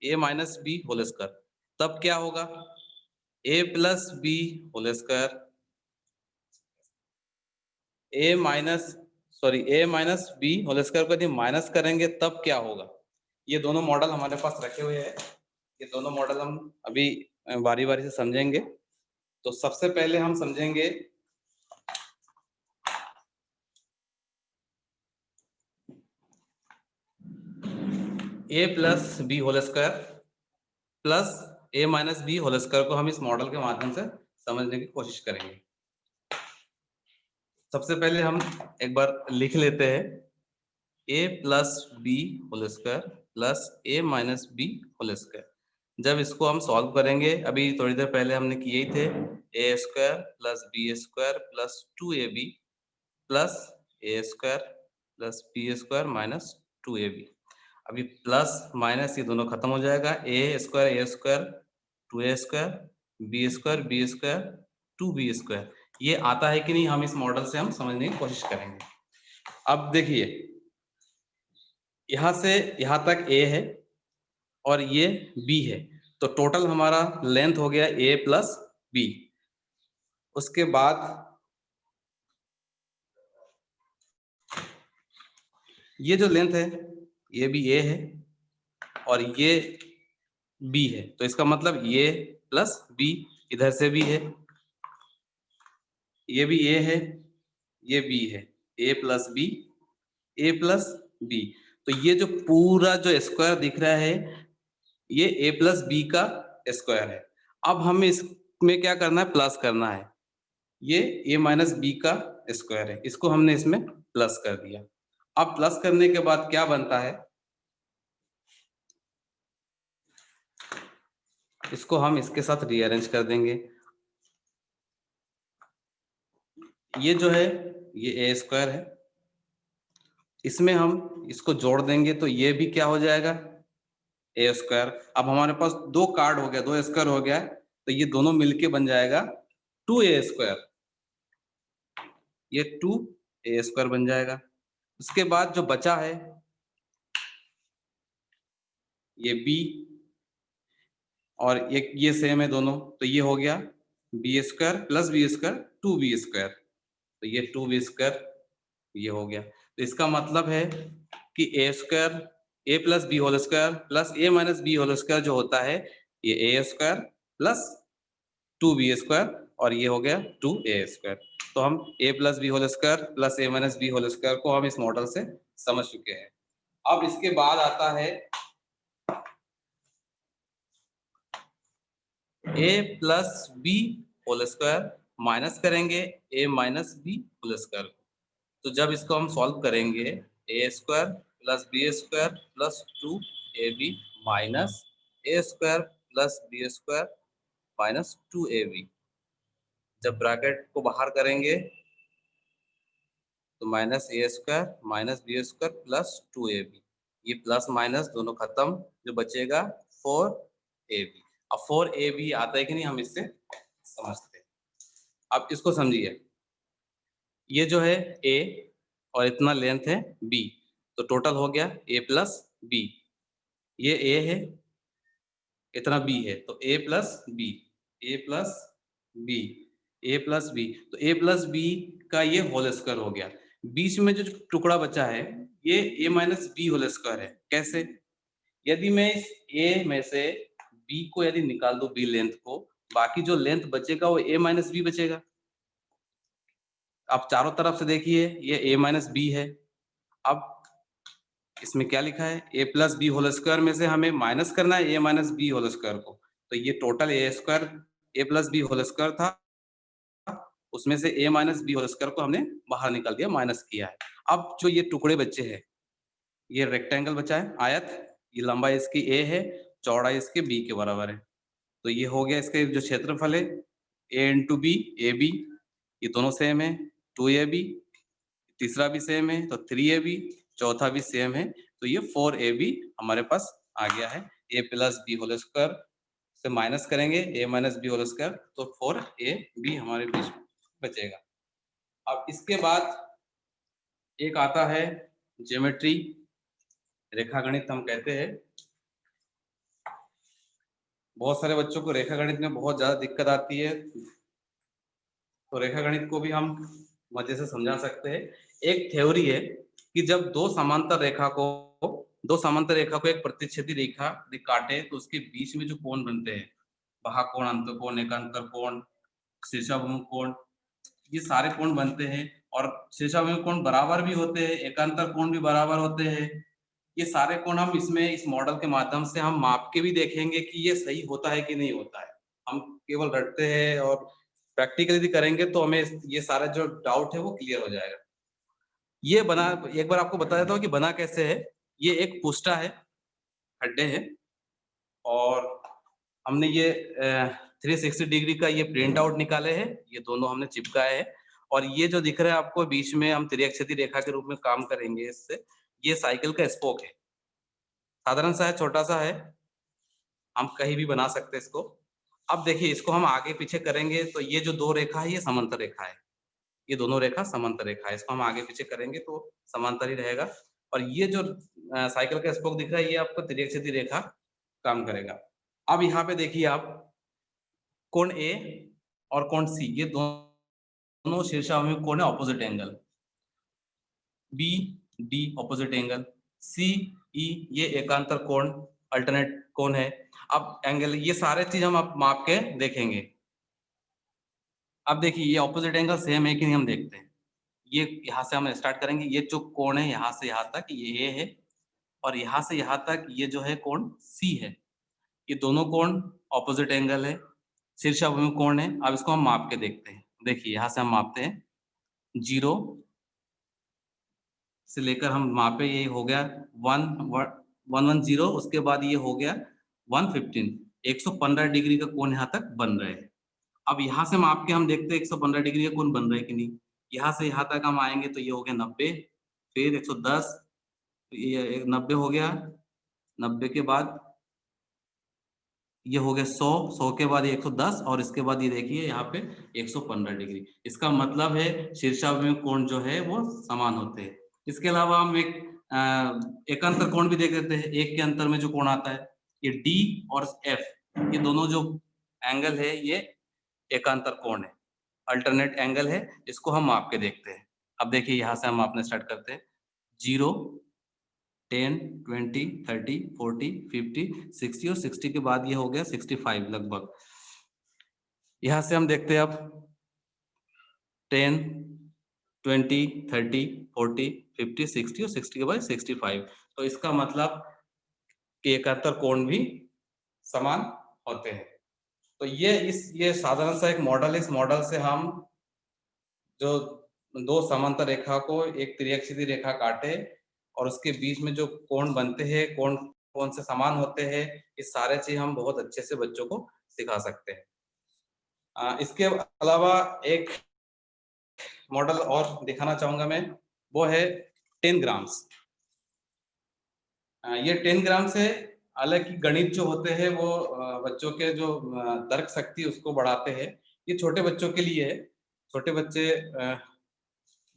a minus B whole square, तब क्या होगा? a plus B whole square a minus B whole square को यदि माइनस करेंगे तब क्या होगा? ये दोनों मॉडल हमारे पास रखे हुए हैं। ये दोनों मॉडल हम अभी बारी बारी से समझेंगे। तो सबसे पहले हम समझेंगे a plus B whole square plus a minus B whole square को हम इस मॉडल के माध्यम से समझने की कोशिश करेंगे। सबसे पहले हम एक बार लिख लेते हैं a plus B whole square plus a minus B whole square. जब इसको हम सॉल्व करेंगे, अभी थोड़ी देर पहले हमने किए थे, a square plus B square plus 2ab plus a square plus B square minus 2ab। अभी प्लस माइनस ये दोनों खत्म हो जाएगा, a square 2a square B square 2b square. ये आता है कि नहीं, हम इस मॉडल से हम समझने की कोशिश करेंगे। अब देखिए, यहां से यहां तक a है और ये b है, तो टोटल हमारा लेंथ हो गया a प्लस बी। उसके बाद ये जो लेंथ है ये भी a है और ये b है, तो इसका मतलब ये प्लस b, इधर से भी है, ये भी a है, ये b है, a प्लस b। तो ये जो पूरा जो स्क्वायर दिख रहा है ये a प्लस बी का स्क्वायर है। अब हमें इसमें क्या करना है? प्लस करना है। ये a माइनस बी का स्क्वायर है, इसको हमने इसमें प्लस कर दिया। अब प्लस करने के बाद क्या बनता है, इसको हम इसके साथ रीअरेंज कर देंगे। ये जो है ये a स्क्वायर है, इसमें हम इसको जोड़ देंगे तो ये भी क्या हो जाएगा? a square. अब हमारे पास दो कार्ड हो गया, दो स्क्वायर हो गया, तो ये दोनों मिलके बन जाएगा 2a स्क्वायर। ये 2a स्क्वायर बन जाएगा। उसके बाद जो बचा है ये b और ये सेम है दोनों, तो ये हो गया B square plus B square 2b square, तो ये 2b स्क्वायर ये हो गया। तो इसका मतलब है कि a square a plus B whole square plus a minus B whole square जो होता है ये a square plus 2b square और ये हो गया 2a²। तो हम a plus B whole square plus a minus B whole square को हम इस मॉडल से समझ चुके हैं। अब इसके बाद आता है a plus B whole square minus करेंगे a minus B whole square. तो जब इसको हम सॉल्व करेंगे a² plus b² plus 2ab minus a² plus b² minus 2ab। जब ब्रैकेट को बाहर करेंगे तो minus a² minus b² plus 2ab, ये प्लस माइनस दोनों खत्म, जो बचेगा 4ab। अब 4ab आता है कि नहीं हम इससे समझते हैं। अब इसको समझिए, ये जो है a और इतना लेंथ है b, तो टोटल हो गया a प्लस b। ये a है, इतना b है, तो a plus b, a plus b, a plus b, तो a प्लस b का ये होल स्क्वायर हो गया। बीच में जो टुकड़ा बचा है ये a minus B whole square है। कैसे? यदि मैं इस a में से b को यदि निकाल दूं, b लेंथ को, बाकी जो लेंथ बचेगा वो a माइनस बी बचेगा। आप चारों तरफ से देखिए, ये a माइनस बी है। अब इसमें क्या लिखा है, a plus B whole square में से हमें माइनस करना है a minus B whole square को, तो ये total a plus B whole square था, उसमें से a minus B whole square को हमने बाहर निकाल दिया, माइनस किया है। अब जो ये टुकड़े बचे हैं, ये रेक्टेंगल बचा है आयत, ये लंबाई इसकी a है, चौड़ाई इसके b के बराबर है, तो ये हो गया इसके जो क्षेत्रफल है a into B, A B, ये दोनों सेम है, 2ab, तीसरा भी सेम है तो 3ab, चौथा भी सेम है तो ये 4ab हमारे पास आ गया है। a plus B whole square से माइनस करेंगे a minus B whole square, तो 4ab हमारे बीच बचेगा। अब इसके बाद एक आता है ज्योमेट्री, रेखागणित हम कहते हैं। बहुत सारे बच्चों को रेखागणित में बहुत ज्यादा दिक्कत आती है, तो रेखागणित को भी हम मजे से समझा सकते हैं। एक थ्योरी है कि जब दो समांतर रेखा को एक प्रतिच्छेदी रेखा काटे तो उसके बीच में जो कोण बनते हैं, बाह्यकोण, अंतःकोण, एकांतर कोण, शीर्षाभिमुख कोण, ये सारे कोण बनते हैं और शीर्षाभिमुख कोण बराबर भी होते हैं, एकांतर कोण भी बराबर होते हैं। ये सारे कोण हम इसमें इस मॉडल के माध्यम से हम माप के भी देखेंगे कि ये सही होता है कि नहीं होता है। हम केवल रटते हैं और प्रैक्टिकली भी करेंगे तो हमें ये सारा जो डाउट है वो क्लियर हो जाएगा। ये बना, एक बार आपको बता देता हूँ कि बना कैसे है। ये एक पुष्टा है, खड्डे हैं, और हमने ये 360 डिग्री का ये प्रिंट आउट निकाले हैं, ये दोनों हमने चिपकाए हैं। और ये जो दिख रहा है आपको बीच में, हम त्रिअक्षिति रेखा के रूप में काम करेंगे इससे। ये साइकिल का स्पोक है, साधारण सा है, छोटा सा है, हम कहीं भी बना सकते हैं इसको। अब देखिए, इसको हम आगे पीछे करेंगे तो ये जो दो रेखा है ये समांतर रेखा है, ये दोनों रेखा समांतर रेखा है, इसको हम आगे पीछे करेंगे तो समांतर ही रहेगा। और ये जो साइकिल का स्पोक दिख रहा है ये आपको त्रिअक्षिति रेखा काम करेगा। अब यहाँ पे देखिए आप, कोण ए और कोण सी, ये दोनों शीर्षाभिमुख कोण है, opposite angle. B D opposite angle, C E ये एकांतर कोण, अल्टरनेट कोण है। अब एंगल, ये सारे चीज हम आप माप के देखेंगे। अब देखिए ये ऑपोजिट एंगल सेम है कि नहीं हम देखते हैं। ये यहाँ से हम स्टार्ट करेंगे, ये जो कोण है यहाँ से यहाँ तक ये है, और यहाँ से यहाँ तक ये जो है कोण सी है। ये दोनों कोण ऑपोजिट एंगल है, शीर्षाभिमुख कोण है। अब इसको हम माप के देखते हैं। देखिए यहाँ से हम मापते हैं, 0 से लेकर हम मापे, ये हो गया 110, उसके बाद ये हो गया 115, 115 डिग्री का कोण यहाँ तक बन रहे हैं। अब यहाँ से माप के हम देखते हैं 115 डिग्री का कोण बन रहा है कि नहीं। यहाँ से यहाँ तक हम आएंगे तो ये हो गया 90, फिर 110, ये 90 हो गया, 90 के बाद ये हो गया 100, 100 के बाद ये 110, और इसके बाद ये देखिए यहाँ पे 115 डिग्री। इसका मतलब है शीर्षाभिमुख कोण जो है वो समान होते हैं। इसके अलावा हम एक अंतर कोण भी देख लेते हैं। एक के अंतर में जो कोण आता है, ये डी और एफ, ये दोनों जो एंगल है ये एकांतर कोण है, अल्टरनेट एंगल है। इसको हम माप के देखते हैं। अब देखिए यहाँ से हम मापना स्टार्ट करते हैं, 0, 10, 20, 30, 40, 50, 60, और 60 के बाद ये हो गया 65 लगभग। यहाँ से हम देखते हैं अब 10, 20, 30, 40, 50, 60 और 60 के बाद 65। तो इसका मतलब कि 71 कोण भी समान होते हैं। तो ये साधारण सा एक मॉडल है। इस मॉडल से हम जो दो समांतर रेखा को एक तिर्यक सीधी रेखा काटे और उसके बीच में जो कोण बनते हैं, कोण कौन से समान होते हैं, ये सारे चीज हम बहुत अच्छे से बच्चों को सिखा सकते हैं। इसके अलावा एक मॉडल और दिखाना चाहूंगा मैं, वो है 10 ग्राम्स। ये 10 ग्राम से, हालांकि गणित जो होते हैं वो बच्चों के जो तर्क शक्ति उसको बढ़ाते हैं। ये छोटे बच्चों के लिए है। छोटे बच्चे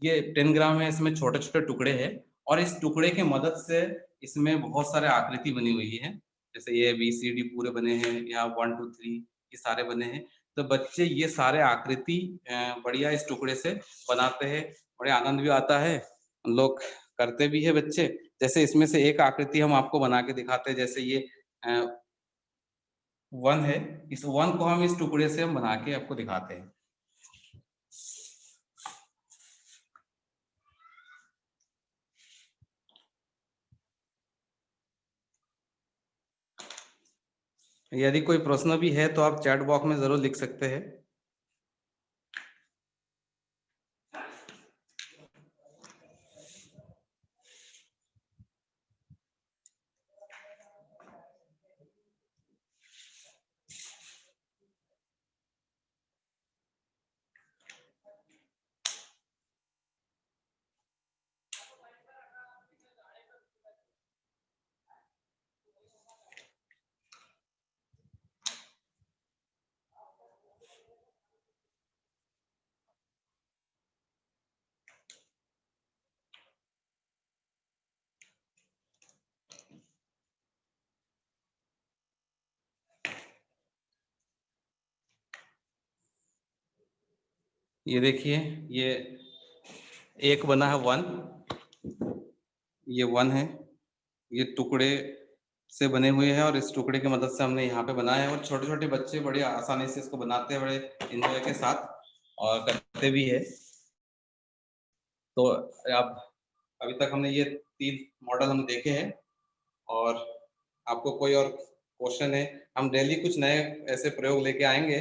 ये 10 ग्राम है, इसमें छोटे छोटे टुकड़े हैं और इस टुकड़े की मदद से इसमें बहुत सारे आकृति बनी हुई है। जैसे ये ABCD पूरे बने हैं, यहाँ 1 2 3 ये सारे बने हैं। तो बच्चे ये सारे आकृति बढ़िया इस टुकड़े से बनाते हैं, बड़े आनंद भी आता है, लोग करते भी है बच्चे। जैसे इसमें से एक आकृति हम आपको बना के दिखाते हैं, जैसे ये 1 है, इस 1 को हम इस टुकड़े से हम बना के आपको दिखाते हैं। यदि कोई प्रश्न भी है तो आप चैट बॉक्स में जरूर लिख सकते हैं। ये देखिए, ये एक बना है 1, ये 1 है, ये टुकड़े से बने हुए हैं और इस टुकड़े की मदद से हमने यहाँ पे बनाया है। और छोटे छोटे बच्चे बड़े आसानी से इसको बनाते हैं, बड़े एंजॉय के साथ, और करते भी है। तो अब अभी तक हमने ये 3 मॉडल हम देखे हैं, और आपको कोई और क्वेश्चन है, हम डेली कुछ नए ऐसे प्रयोग लेके आएंगे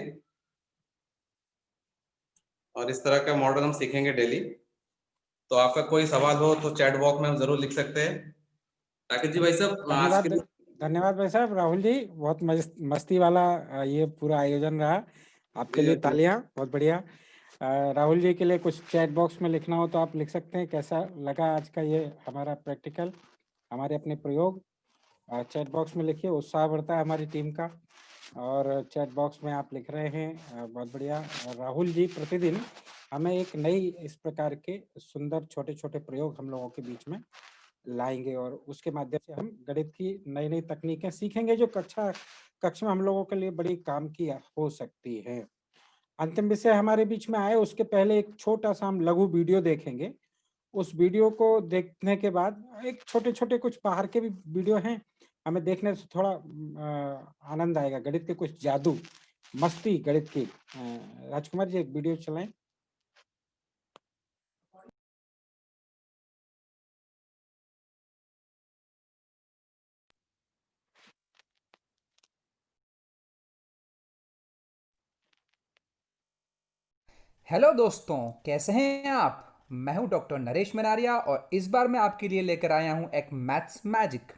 और इस तरह का मॉडल हम सीखेंगे डेली। तो आपका कोई सवाल हो तो चैट बॉक्स में हम जरूर लिख सकते हैं। राकेश जी भाई साहब, आज के धन्यवाद, धन्यवाद भाई साहब। राहुल जी, बहुत मस्ती वाला ये पूरा आयोजन रहा। आपके लिए तालियां, बहुत बढ़िया। राहुल जी के लिए कुछ चैट बॉक्स में लिखना हो तो आप लिख सकते हैं। कैसा लगा आज का ये हमारा प्रैक्टिकल, हमारे अपने प्रयोग? चैट बॉक्स में लिखिए, उत्साह बढ़ता है हमारी टीम का। और चैट बॉक्स में आप लिख रहे हैं, बहुत बढ़िया। राहुल जी प्रतिदिन हमें एक नई इस प्रकार के सुंदर छोटे छोटे प्रयोग हम लोगों के बीच में लाएंगे, और उसके माध्यम से हम गणित की नई नई तकनीकें सीखेंगे जो कक्षा में हम लोगों के लिए बड़ी काम की हो सकती है। अंतिम विषय हमारे बीच में आए उसके पहले एक छोटा सा हम लघु वीडियो देखेंगे। उस वीडियो को देखने के बाद एक छोटे छोटे कुछ बाहर के भी वीडियो हैं, हमें देखने से थोड़ा आनंद आएगा। गणित के कुछ जादू, मस्ती गणित की। राजकुमार जी, एक वीडियो चलाएं। हेलो दोस्तों, कैसे हैं आप? मैं हूं डॉक्टर नरेश मनारिया और इस बार मैं आपके लिए लेकर आया हूं एक मैथ्स मैजिक।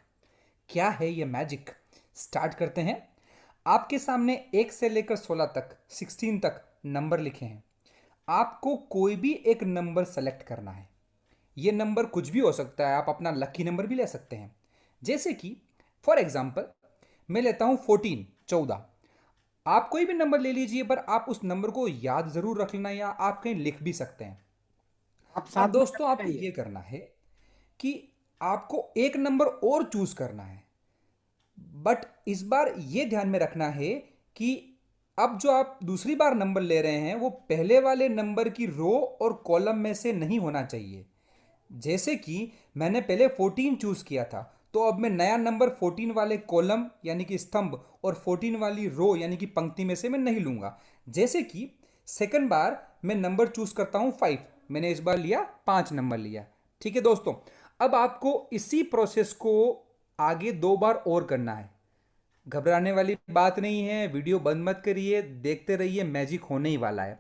क्या है ये मैजिक? स्टार्ट करते हैं। आपके सामने 1 से लेकर 16 तक, 16 तक नंबर लिखे हैं। आपको कोई भी एक नंबर सेलेक्ट करना है। ये नंबर कुछ भी हो सकता है, आप अपना लकी नंबर भी ले सकते हैं। जैसे कि फॉर एग्जाम्पल मैं लेता हूं 14, 14। आप कोई भी नंबर ले लीजिए, पर आप उस नंबर को याद जरूर रख लेना, या आप कहीं लिख भी सकते हैं। आप अब साथ में दोस्तों, आपको बताइए। ये करना है कि आपको एक नंबर और चूज करना है, बट इस बार ये ध्यान में रखना है कि अब जो आप दूसरी बार नंबर ले रहे हैं वो पहले वाले नंबर की रो और कॉलम में से नहीं होना चाहिए। जैसे कि मैंने पहले 14 चूज किया था, तो अब मैं नया नंबर 14 वाले कॉलम यानी कि स्तंभ और 14 वाली रो यानी कि पंक्ति में से मैं नहीं लूंगा। जैसे कि सेकंड बार मैं नंबर चूज करता हूं 5, मैंने इस बार लिया 5 नंबर लिया। ठीक है दोस्तों, अब आपको इसी प्रोसेस को आगे 2 बार और करना है। घबराने वाली बात नहीं है, वीडियो बंद मत करिए, देखते रहिए, मैजिक होने ही वाला है।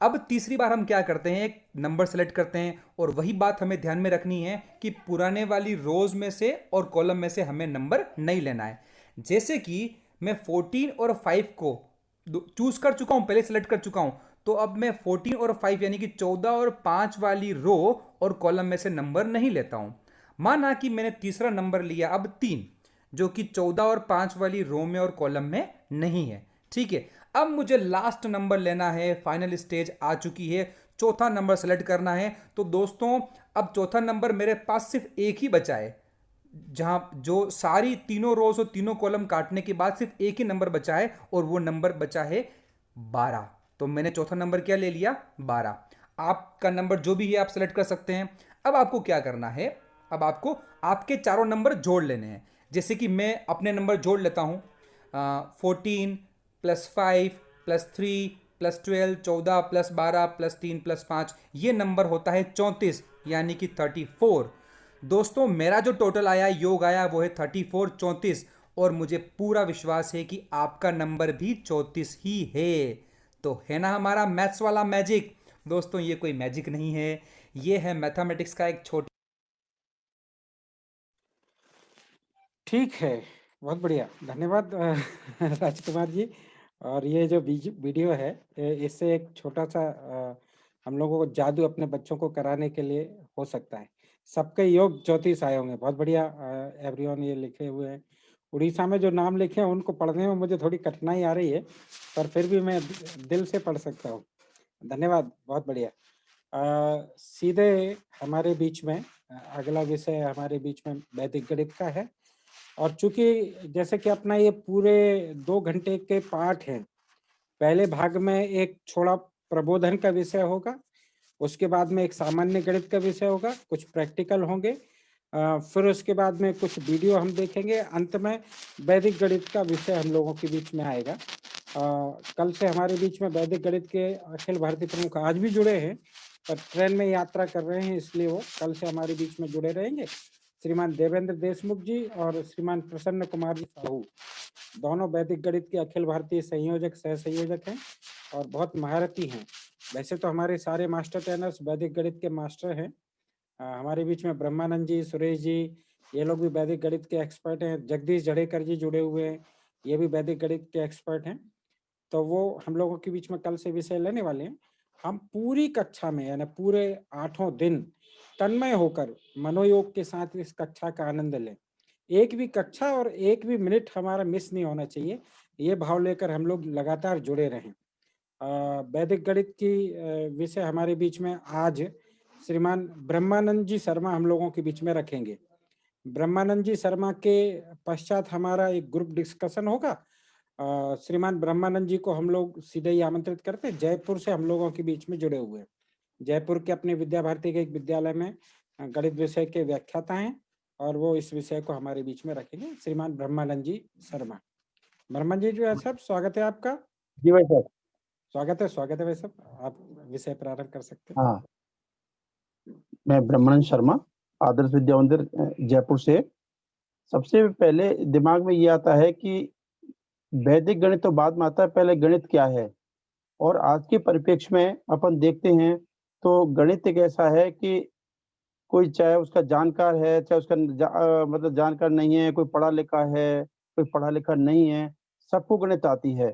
अब तीसरी बार हम क्या करते हैं, एक नंबर सेलेक्ट करते हैं और वही बात हमें ध्यान में रखनी है कि पुराने वाली रोज में से और कॉलम में से हमें नंबर नहीं लेना है। जैसे कि मैं 14 और 5 को चूज कर चुका हूं, पहले सेलेक्ट कर चुका हूं, तो अब मैं 14 और 5 यानी कि 14 और 5 वाली रो और कॉलम में से नंबर नहीं लेता हूं। माना कि मैंने तीसरा नंबर लिया अब 3, जो कि 14 और 5 वाली रो में और कॉलम में नहीं है। ठीक है, अब मुझे लास्ट नंबर लेना है, फाइनल स्टेज आ चुकी है, चौथा नंबर सेलेक्ट करना है। तो दोस्तों अब चौथा नंबर मेरे पास सिर्फ एक ही बचा है, जहां जो सारी तीनों रोज और तीनों कॉलम काटने के बाद सिर्फ एक ही नंबर बचा है और वो नंबर बचा है 12। तो मैंने चौथा नंबर क्या ले लिया, 12। आपका नंबर जो भी है आप सेलेक्ट कर सकते हैं। अब आपको क्या करना है, अब आपको आपके चारों नंबर जोड़ लेने हैं। जैसे कि मैं अपने नंबर जोड़ लेता हूं, 14 plus 5 plus 3 plus 12, 14 plus 12 plus 3 plus 5, ये नंबर होता है 34 यानी कि 34। दोस्तों मेरा जो टोटल आया, योग आया, वो है 34, 34। और मुझे पूरा विश्वास है कि आपका नंबर भी 34 ही है। तो है ना हमारा मैथ्स वाला मैजिक। दोस्तों ये कोई मैजिक नहीं है, ये है मैथमेटिक्स का एक छोटा ठीक है, बहुत बढ़िया, धन्यवाद राजकुमार जी। और ये जो वीडियो है, इससे एक छोटा सा हम लोगों को जादू अपने बच्चों को कराने के लिए हो सकता है। सबके योग 34 आए होंगे, बहुत बढ़िया। एवरीवन ये लिखे हुए हैं। उड़ीसा में जो नाम लिखे हैं उनको पढ़ने में मुझे थोड़ी कठिनाई आ रही है, पर फिर भी मैं दिल से पढ़ सकता हूँ। धन्यवाद, बहुत बढ़िया। सीधे हमारे बीच में अगला विषय हमारे बीच में वैदिक गणित का है। और चूंकि जैसे कि अपना ये पूरे 2 घंटे के पाठ हैं, पहले भाग में एक छोड़ा प्रबोधन का विषय होगा, उसके बाद में एक सामान्य गणित का विषय होगा, कुछ प्रैक्टिकल होंगे, फिर उसके बाद में कुछ वीडियो हम देखेंगे, अंत में वैदिक गणित का विषय हम लोगों के बीच में आएगा। कल से हमारे बीच में वैदिक गणित के अखिल भारतीय प्रमुख आज भी जुड़े हैं, पर ट्रेन में यात्रा कर रहे हैं, इसलिए वो कल से हमारे बीच में जुड़े रहेंगे। श्रीमान देवेंद्र देशमुख जी और श्रीमान प्रसन्न कुमार जी साहू, दोनों वैदिक गणित के अखिल भारतीय संयोजक सह संयोजक हैं और बहुत महारथी हैं। वैसे तो हमारे सारे मास्टर ट्रेनर्स वैदिक गणित के मास्टर हैं। हमारे बीच में ब्रह्मानंद जी, सुरेश जी, ये लोग भी वैदिक गणित के एक्सपर्ट हैं। जगदीश जड़ेकर जी जुड़े हुए हैं, ये भी वैदिक गणित के एक्सपर्ट हैं। तो वो हम लोगों के बीच में कल से विषय लेने वाले हैं। हम पूरी कक्षा में यानी पूरे 8 दिन तन्मय होकर मनोयोग के साथ इस कक्षा का आनंद लें। एक भी कक्षा और एक भी मिनट हमारा मिस नहीं होना चाहिए, ये भाव लेकर हम लोग लगातार जुड़े रहें। वैदिक गणित की विषय हमारे बीच में आज श्रीमान ब्रह्मानंद जी शर्मा हम लोगों के बीच में रखेंगे। ब्रह्मानंद जी शर्मा के पश्चात हमारा एक ग्रुप डिस्कशन होगा। श्रीमान ब्रह्मानंद जी को हम लोग सीधे ही आमंत्रित करते हैं, जयपुर से हम लोगों के बीच में जुड़े हुए हैं। जयपुर के अपने विद्या भारती के एक विद्यालय में गणित विषय के व्याख्याता हैं और वो इस विषय को हमारे बीच में रखेंगे, श्रीमान ब्रह्मानंद जी शर्मा। ब्रह्मा जी जो है साहब, स्वागत है आपका। जी भाई साहब। स्वागत है भाई साहब, आप विषय प्रारंभ कर सकते हैं। हाँ, मैं ब्रह्मानंद शर्मा, आदर्श विद्या मंदिर जयपुर से। सबसे पहले दिमाग में ये आता है कि वैदिक गणित तो बाद में आता है, पहले गणित क्या है। और आज के परिप्रेक्ष्य में अपन देखते हैं तो गणित एक ऐसा है कि कोई चाहे उसका जानकार है, चाहे उसका मतलब जानकार नहीं है, कोई पढ़ा लिखा है, कोई पढ़ा लिखा नहीं है, सबको गणित आती है।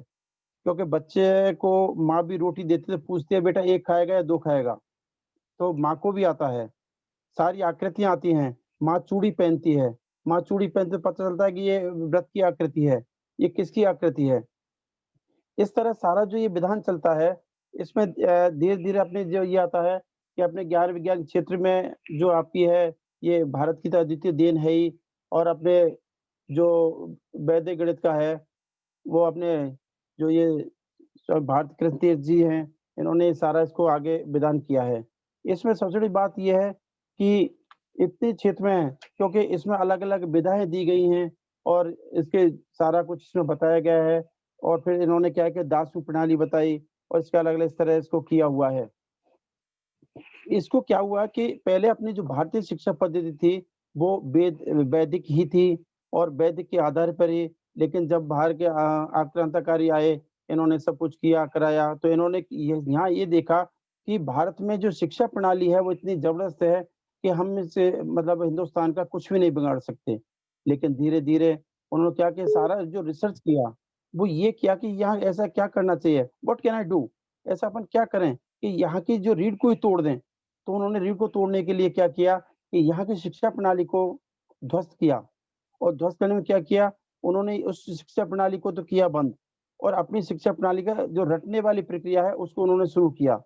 क्योंकि बच्चे को माँ भी रोटी देती है तो पूछती है बेटा 1 खाएगा या 2 खाएगा, तो माँ को भी आता है। सारी आकृतियां आती हैं। माँ चूड़ी पहनती है, माँ चूड़ी पहनते पता चलता है कि ये व्रत की आकृति है, ये किसकी आकृति है। इस तरह सारा जो ये विधान चलता है, इसमें धीरे-धीरे अपने जो ये आता है कि अपने ज्ञान विज्ञान क्षेत्र में जो आपकी है, ये भारत की तो अद्वितीय देन है ही। और अपने जो वैदिक गणित का है, वो अपने जो ये भारत कृष्ण तीर्थ जी हैं, इन्होंने सारा इसको आगे विधान किया है। इसमें सबसे बड़ी बात ये है कि इतने क्षेत्र में, क्योंकि इसमें अलग-अलग विधाएँ दी गई हैं और इसके सारा कुछ इसमें बताया गया है, और फिर इन्होंने क्या है कि दासू प्रणाली बताई और इसका अलग अलग इस तरह इसको किया हुआ है। इसको क्या हुआ कि पहले अपनी जो भारतीय शिक्षा पद्धति थी वो वैदिक ही थी और वैदिक के आधार पर ही, लेकिन जब बाहर के आक्रांताकारी आए, इन्होंने सब कुछ किया कराया, तो इन्होंने यहाँ ये देखा कि भारत में जो शिक्षा प्रणाली है वो इतनी जबरदस्त है कि हम इससे मतलब हिंदुस्तान का कुछ भी नहीं बिगाड़ सकते। लेकिन धीरे धीरे उन्होंने क्या किया, सारा जो रिसर्च किया वो ये किया कि यहाँ ऐसा क्या करना चाहिए, व्हाट कैन आई डू, ऐसा अपन क्या करें कि यहाँ की जो रीढ़ को ही तोड़ दें। तो उन्होंने रीढ़ को तोड़ने के लिए क्या किया कि यहाँ की शिक्षा प्रणाली को ध्वस्त किया और ध्वस्त करने में क्या किया, उन्होंने उस शिक्षा प्रणाली को तो किया बंद और अपनी शिक्षा प्रणाली का जो रटने वाली प्रक्रिया है उसको उन्होंने शुरू किया।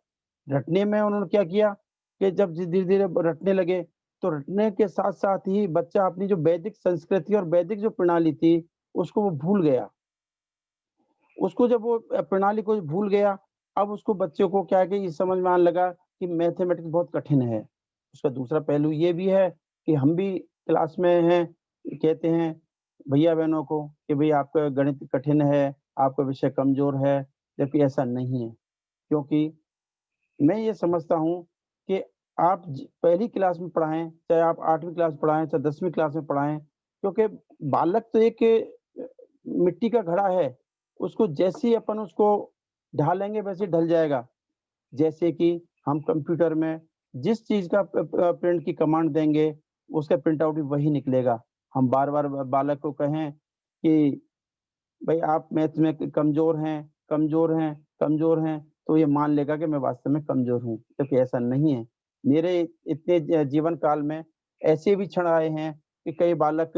रटने में उन्होंने क्या किया कि जब धीरे-धीरे रटने लगे, तो रटने के साथ-साथ ही बच्चा अपनी जो वैदिक संस्कृति और वैदिक जो प्रणाली थी, उसको वो भूल गया। उसको जब वो प्रणाली को भूल गया, अब उसको बच्चे को क्या है कि ये समझ में आने लगा कि मैथमेटिक्स बहुत कठिन है। उसका दूसरा पहलू ये भी है कि हम भी क्लास में हैं, कहते हैं भैया-बहनों को कि भई आपका गणित कठिन है, आपका विषय कमज़ोर है, जबकि ऐसा नहीं है। क्योंकि मैं ये समझता हूँ कि आप पहली क्लास में पढ़ाएँ, चाहे आप 8वीं क्लास पढ़ाएँ, चाहे 10वीं क्लास में पढ़ाएँ, क्योंकि बालक तो एक मिट्टी का घड़ा है, उसको जैसे ही अपन उसको ढालेंगे वैसे ढल जाएगा। जैसे कि हम कंप्यूटर में जिस चीज़ का प्रिंट की कमांड देंगे, उसका प्रिंट आउट भी वही निकलेगा। हम बार-बार बालक को कहें कि भई आप मैथ में कमज़ोर हैं, कमज़ोर हैं, कमज़ोर हैं, तो ये मान लेगा कि मैं वास्तव में कमज़ोर हूँ, जबकि ऐसा नहीं है। मेरे इतने जीवन काल में ऐसे भी क्षण आए हैं कि कई बालक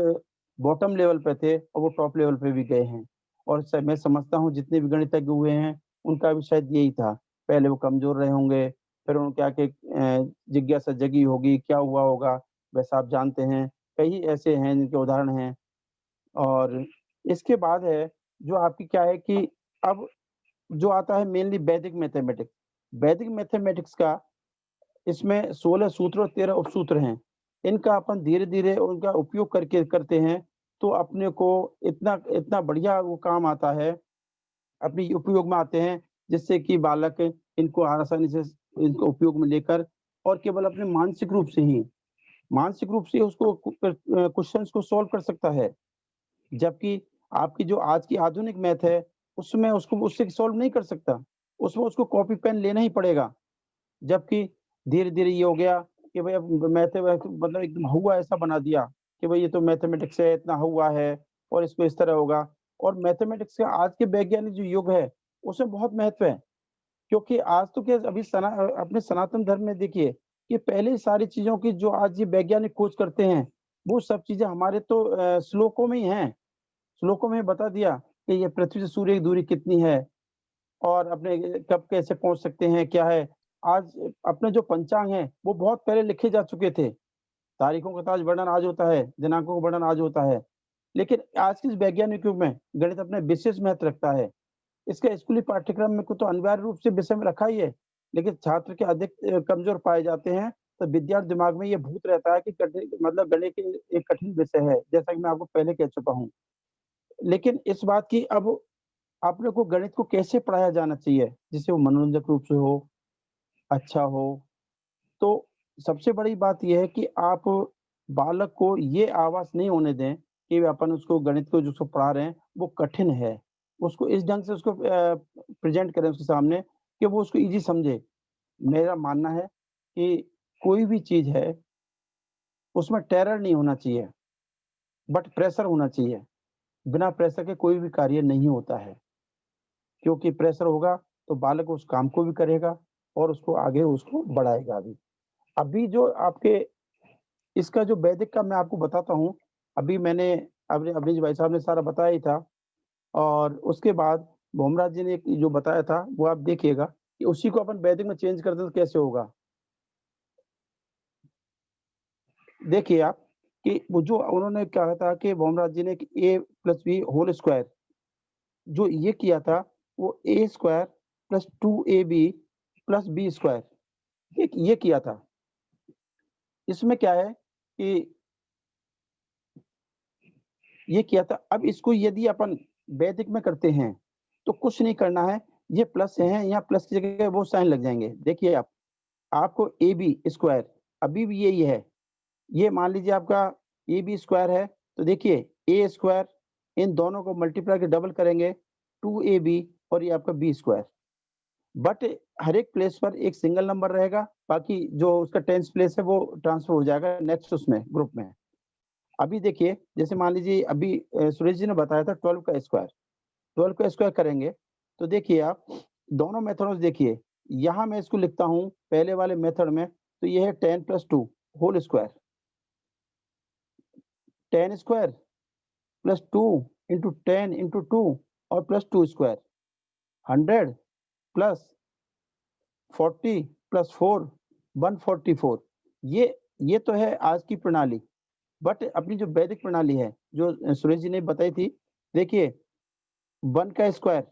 बॉटम लेवल पे थे और वो टॉप लेवल पे भी गए हैं। और मैं समझता हूँ जितने भी गणितज्ञ हुए हैं, उनका भी शायद यही था। पहले वो कमज़ोर रहे होंगे, फिर उनको आके जिज्ञासा जगी होगी, क्या हुआ होगा, वैसा आप जानते हैं। कई ऐसे हैं जिनके उदाहरण हैं। और इसके बाद है जो आपकी क्या है कि अब जो आता है मेनली वैदिक मैथमेटिक्स। वैदिक मैथमेटिक्स का इसमें 16 सूत्र और 13 उपसूत्र हैं। इनका अपन धीरे-धीरे उनका उपयोग करके करते हैं, तो अपने को इतना इतना बढ़िया वो काम आता है, अपने उपयोग में आते हैं, जिससे कि बालक इनको आसानी से इनको उपयोग में लेकर और केवल अपने मानसिक रूप से उसको क्वेश्चन्स को सॉल्व कर सकता है। जबकि आपकी जो आज की आधुनिक मैथ है, उसमें उसको उससे सॉल्व नहीं कर सकता। उसमें उसको कॉपी पेन लेना ही पड़ेगा। जबकि धीरे-धीरे ये हो गया कि भई अब मतलब एकदम हौवा ऐसा बना दिया कि भई ये तो मैथमेटिक्स है, इतना हौवा है और इसको इस तरह होगा। और मैथमेटिक्स का आज के वैज्ञानिक जो युग है, उसमें बहुत महत्व है। क्योंकि आज तो क्या अभी अपने सनातन धर्म में देखिए कि पहले सारी चीज़ों की जो आज ये वैज्ञानिक खोज करते हैं, वो सब चीज़ें हमारे तो श्लोकों में ही हैं। श्लोकों में बता दिया कि ये पृथ्वी से सूर्य की दूरी कितनी है और अपने कब कैसे पहुँच सकते हैं, क्या है। आज अपने जो पंचांग हैं, वो बहुत पहले लिखे जा चुके थे। तारीखों का तो आज वर्णन आज होता है, दिनांकों का वर्णन आज होता है। लेकिन आज के इस वैज्ञानिक युग में गणित अपने विशेष महत्व रखता है। इसका स्कूली पाठ्यक्रम में को तो अनिवार्य रूप से विषय में रखा ही है, लेकिन छात्र के अधिक कमज़ोर पाए जाते हैं, तो विद्यार्थी दिमाग में ये भूत रहता है कि मतलब गणित एक कठिन विषय है, जैसा कि मैं आपको पहले कह चुका हूँ। लेकिन इस बात की अब अपने को गणित को कैसे पढ़ाया जाना चाहिए, जिससे वो मनोरंजक रूप से हो, अच्छा हो। तो सबसे बड़ी बात ये है कि आप बालक को ये आभास नहीं होने दें कि अपन उसको गणित को जिसको पढ़ा रहे हैं, वो कठिन है। उसको इस ढंग से उसको प्रेज़ेंट करें उसके सामने कि वो उसको ईज़ी समझे। मेरा मानना है कि कोई भी चीज़ है, उसमें टेरर नहीं होना चाहिए, बट प्रेशर होना चाहिए। बिना प्रेशर के कोई भी कार्य नहीं होता है। क्योंकि प्रेशर होगा तो बालक उस काम को भी करेगा और उसको आगे उसको बढ़ाएगा भी। अभी जो आपके इसका जो वैदिक का मैं आपको बताता हूँ, अभी मैंने अभी अभी भाई साहब ने सारा बताया ही था और उसके बाद भोमराज जी ने एक जो बताया था, वो आप देखिएगा कि उसी को अपन वैदिक में चेंज कर दें तो कैसे होगा? देखिए आप कि वो जो उन्होंने कहा था कि भोमराज जी ने कि a + b होल स्क्वायर जो ये किया था, वो a square + 2ab + b square ये किया था। इसमें क्या है कि ये किया था। अब इसको यदि अपन वैदिक में करते हैं, तो कुछ नहीं करना है, ये प्लस है, यहाँ प्लस की जगह वो साइन लग जाएंगे। देखिए आप, आपको ए बी स्क्वायर अभी भी यही है, ये मान लीजिए आपका ए बी स्क्वायर है, तो देखिए ए स्क्वायर इन दोनों को मल्टीप्लाई के डबल करेंगे 2ab और ये आपका बी स्क्वायर। बट हर एक प्लेस पर एक सिंगल नंबर रहेगा, बाकी जो उसका टेंस प्लेस है वो ट्रांसफर हो जाएगा नेक्स्ट उसमें ग्रुप में। अभी देखिए, जैसे मान लीजिए अभी सुरेश जी ने बताया था 12 का स्क्वायर, 12 का स्क्वायर करेंगे तो देखिए आप दोनों मेथड्स देखिए, यहाँ मैं इसको लिखता हूँ पहले वाले मेथड में, तो ये है 10 + 2 whole square, 10 square plus 2 into 10 into 2 और प्लस 2 स्क्वायर, 100 प्लस 40 प्लस 4 144। ये तो है आज की प्रणाली। बट अपनी जो वैदिक प्रणाली है, जो सुरेश जी ने बताई थी, देखिए 1 का square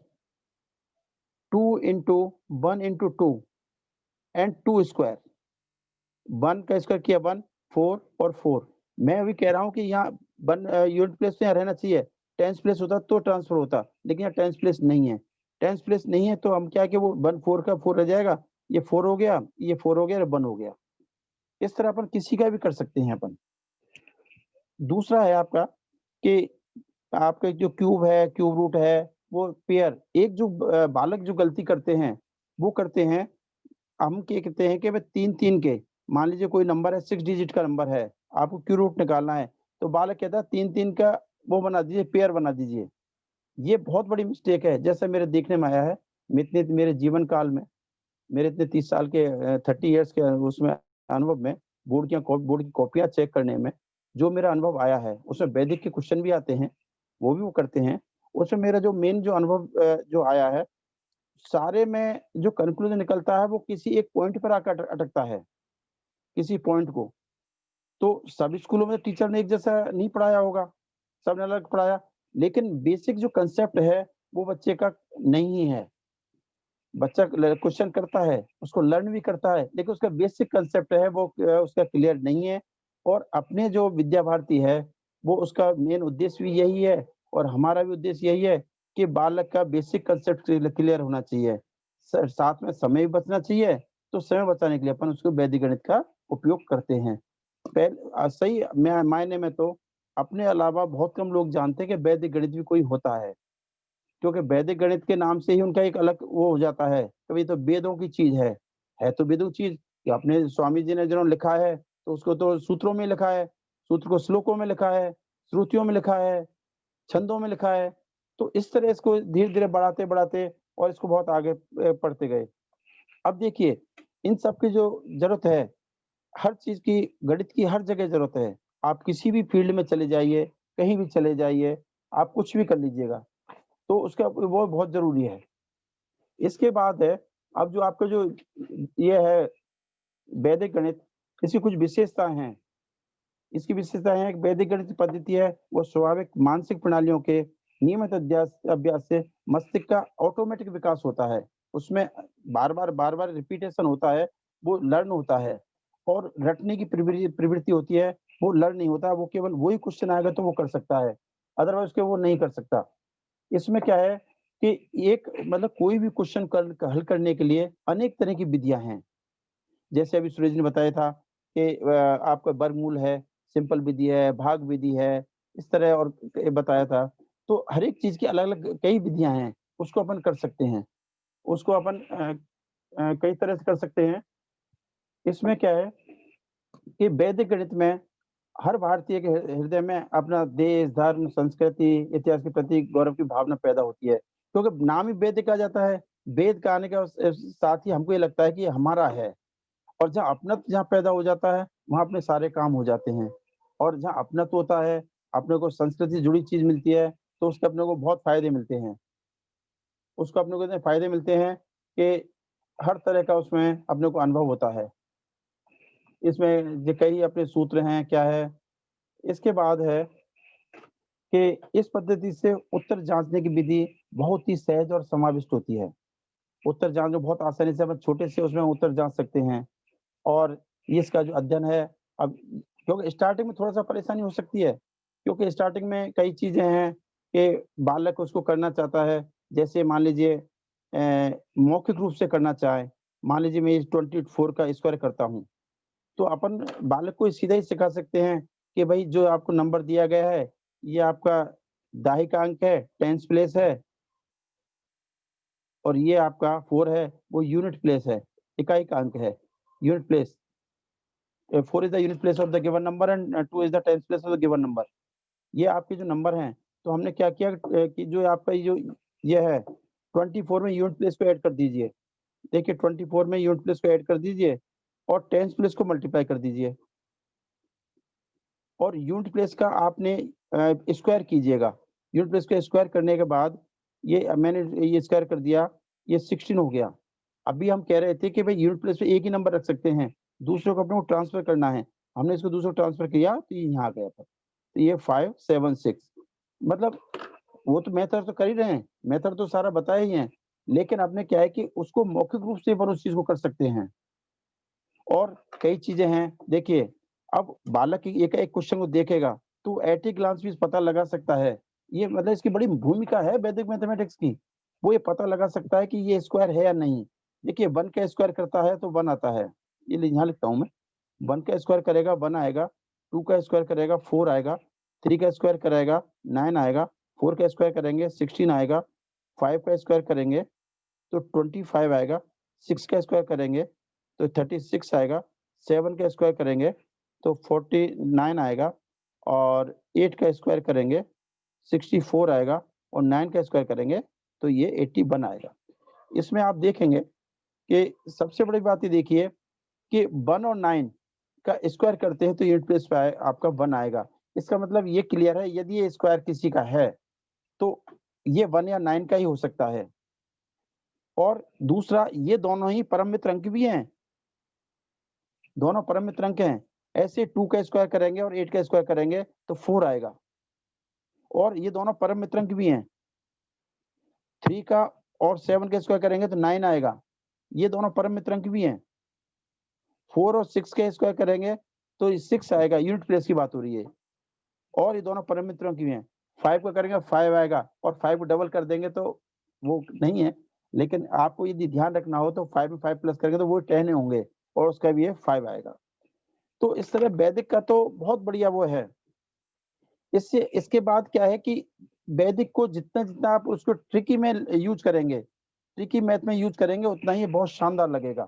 2 into 1 into 2 and 2 square, 1 का स्क्वायर किया 1, 4 और 4। मैं अभी कह रहा हूँ कि यहाँ 1 यूनिट प्लेस तो यहाँ रहना चाहिए, टेंस प्लेस होता तो ट्रांसफर होता, लेकिन यहाँ टेंस प्लेस नहीं है। टेंस प्लेस नहीं है तो हम क्या कि वो 1 4 का 4 रह जाएगा, ये 4 हो गया, ये 4 हो गया और 1 हो गया। इस तरह अपन किसी का भी कर सकते हैं अपन। दूसरा है आपका कि आपका जो क्यूब है, क्यूब रूट है, वो पेयर, एक जो बालक जो गलती करते हैं, वो करते हैं, हम क्या कहते हैं कि भाई 3-3 के, मान लीजिए कोई नंबर है 6 डिजिट का नंबर है, आपको क्यू रूट निकालना है, तो बालक कहता है 3-3 का वो बना दीजिए, पेयर बना दीजिए। ये बहुत बड़ी मिस्टेक है, जैसे मेरे देखने में आया है, मेरे जीवन काल में, मेरे इतने 30 साल के 30 इयर्स के उसमें अनुभव में, बोर्ड की कॉपियाँ चेक करने में, जो मेरा अनुभव आया है, उसमें वैदिक के क्वेश्चन भी आते हैं, वो भी वो करते हैं। उसमें मेरा जो मेन जो अनुभव जो आया है, सारे में जो कंक्लूजन निकलता है वो किसी एक पॉइंट पर आकर अटकता है, किसी पॉइंट को। तो सब स्कूलों में टीचर ने एक जैसा नहीं पढ़ाया होगा, सबने अलग पढ़ाया, लेकिन बेसिक जो कंसेप्ट है वो बच्चे का नहीं है। बच्चा क्वेश्चन करता है, उसको लर्न भी करता है, लेकिन उसका बेसिक कंसेप्ट है वो उसका क्लियर नहीं है। और अपने जो विद्या भारती है, वो उसका मेन उद्देश्य भी यही है और हमारा भी उद्देश्य यही है कि बालक का बेसिक कंसेप्ट क्लियर होना चाहिए। साथ में समय भी बचना चाहिए, तो समय बचाने के लिए अपन उसको वैदिक गणित का उपयोग करते हैं। सही मायने में तो अपने अलावा बहुत कम लोग जानते हैं कि वैदिक गणित भी कोई होता है, क्योंकि वैदिक गणित के नाम से ही उनका एक अलग वो हो जाता है, कभी तो वेदों की चीज है तो वेदों चीज कि अपने स्वामी जी ने जो लिखा है तो उसको तो सूत्रों में लिखा है, सूत्र को श्लोकों में लिखा है, श्रुतियों में लिखा है, छंदों में लिखा है। तो इस तरह इसको धीरे-धीरे बढ़ाते और इसको बहुत आगे पढ़ते गए। अब देखिए, इन सब की जो ज़रूरत है, हर चीज़ की, गणित की हर जगह ज़रूरत है। आप किसी भी फील्ड में चले जाइए, कहीं भी चले जाइए, आप कुछ भी कर लीजिएगा, तो उसका वो बहुत ज़रूरी है। इसके बाद है, अब जो आपका जो ये है वैदिक गणित, इसकी कुछ विशेषताएँ हैं। इसकी विशेषताएँ हैं, एक वैदिक गणित पद्धति है, वो स्वाभाविक मानसिक प्रणालियों के नियमित अभ्यास से मस्तिष्क का ऑटोमेटिक विकास होता है। उसमें बार-बार रिपीटेशन होता है, वो लर्न होता है और रटने की प्रवृत्ति होती है, वो लर्न नहीं होता, वो केवल वही क्वेश्चन आएगा तो वो कर सकता है, अदरवाइज़ उसके वो नहीं कर सकता। इसमें क्या है कि एक मतलब कोई भी क्वेश्चन हल करने के लिए अनेक तरह की विधियाँ हैं। जैसे अभी सूरज ने बताया था कि आपका वर्गमूल है, सिंपल विधि है, भाग विधि है, इस तरह और बताया था। तो हर एक चीज़ की अलग-अलग कई विधियाँ हैं, उसको अपन कर सकते हैं। उसको अपन कई तरह से कर सकते हैं। इसमें क्या है कि वैदिक गणित में हर भारतीय के हृदय में अपना देश, धर्म, संस्कृति, इतिहास के प्रति गौरव की भावना पैदा होती है। क्योंकि नाम ही वैदिक आ जाता है, वेद का आने के साथ ही हमको ये लगता है कि ये हमारा है। और जहाँ अपनत्व जहाँ पैदा हो जाता है, वहाँ अपने सारे काम हो जाते हैं। और जहाँ अपनत्व होता है, अपने को संस्कृति से जुड़ी चीज़ मिलती है, तो उसके अपने को बहुत फ़ायदे मिलते हैं। उसको अपने को इतने फ़ायदे मिलते हैं कि हर तरह का उसमें अपने को अनुभव होता है। इसमें जो कई अपने सूत्र हैं, क्या है? इसके बाद है कि इस पद्धति से उत्तर जाँचने की विधि बहुत ही सहज और समाविष्ट होती है। उत्तर जाँच में बहुत आसानी से अपन छोटे से उसमें उत्तर जाँच सकते हैं। और ये इसका जो अध्ययन है, अब क्योंकि स्टार्टिंग में थोड़ा-सा परेशानी हो सकती है, क्योंकि स्टार्टिंग में कई चीज़ें हैं कि बालक उसको करना चाहता है, जैसे मान लीजिए मौखिक रूप से करना चाहे, मान लीजिए मैं 24 का स्क्वायर करता हूँ, तो अपन बालक को सीधा ही सिखा सकते हैं कि भाई जो आपको नंबर दिया गया है, ये आपका दाही का अंक है, टेंस प्लेस है, और ये आपका 4 है, वो यूनिट प्लेस है, इकाई का अंक है, unit place. 4 is the unit place of the given number and 2 is the tens place of the given number। ये आपके जो नंबर हैं, तो हमने क्या किया कि जो आपका ये है 24 में यूनिट प्लेस को ऐड कर दीजिए। देखिए 24 में यूनिट प्लेस को ऐड कर दीजिए और टेंस प्लेस को मल्टीप्लाई कर दीजिए, और यूनिट प्लेस का आपने स्क्वायर कीजिएगा। यूनिट प्लेस को स्क्वायर करने के बाद मैंने ये स्क्वायर कर दिया, ये 16 हो गया। अभी हम कह रहे थे कि भाई यूनिट प्लेस पे एक ही नंबर रख सकते हैं, दूसरे को अपने को ट्रांसफर करना है। हमने इसको दूसरे को ट्रांसफर किया तो ये यहाँ आ गया था। तो ये 5 7 6, मतलब वो तो मेथड तो कर ही रहे हैं, मेथड तो सारा बताया ही है, लेकिन आपने क्या है कि उसको मौखिक रूप से अपन उस चीज को कर सकते हैं। और कई चीजें हैं, देखिए अब बालक एक एक क्वेश्चन को देखेगा तो एट ए ग्लांस भी पता लगा सकता है। ये मतलब इसकी बड़ी भूमिका है वैदिक मैथमेटिक्स की। वो ये पता लगा सकता है कि ये स्क्वायर है या नहीं। देखिए 1 का स्क्वायर करता है तो 1 आता है, ये यहाँ लिखता हूँ मैं। 1 का स्क्वायर करेगा 1 आएगा, 2 का स्क्वायर करेगा 4 आएगा, 3 का स्क्वायर करेगा 9 आएगा, 4 का स्क्वायर करेंगे 16 आएगा, 5 का स्क्वायर करेंगे तो 25 आएगा, 6 का स्क्वायर करेंगे तो 36 आएगा, 7 का स्क्वायर करेंगे तो 49 आएगा, और 8 का स्क्वायर करेंगे 64 आएगा, और 9 का स्क्वायर करेंगे तो ये 81 आएगा। इसमें आप देखेंगे कि सबसे बड़ी बात ये देखिए कि 1 और 9 का स्क्वायर करते हैं तो यूनिट प्लेस पे आपका 1 आएगा। इसका मतलब ये क्लियर है, यदि ये स्क्वायर किसी का है तो ये 1 या 9 का ही हो सकता है। और दूसरा, ये दोनों ही परम मित्र अंक भी हैं, दोनों परम मित्र अंक हैं। ऐसे 2 का स्क्वायर करेंगे और 8 का स्क्वायर करेंगे तो 4 आएगा, और ये दोनों परम मित्र अंक भी हैं। 3 का और 7 का स्क्वायर करेंगे तो 9 आएगा, ये दोनों परम मित्र अंक भी हैं। 4 और 6 का स्क्वायर करेंगे तो 6 आएगा, यूनिट प्लेस की बात हो रही है, और ये दोनों परम मित्रों की हैं। 5 का करेंगे 5 आएगा, और 5 को डबल कर देंगे तो वो नहीं है, लेकिन आपको यदि ध्यान रखना हो तो 5 में 5 प्लस करेंगे तो वो 10 होंगे, और उसका भी ये 5 आएगा। तो इस तरह वैदिक का तो बहुत बढ़िया वो है। इसके बाद क्या है कि वैदिक को जितना जितना आप उसको ट्रिकी में यूज करेंगे, ट्रिकी मैथ में यूज करेंगे, उतना ही बहुत शानदार लगेगा।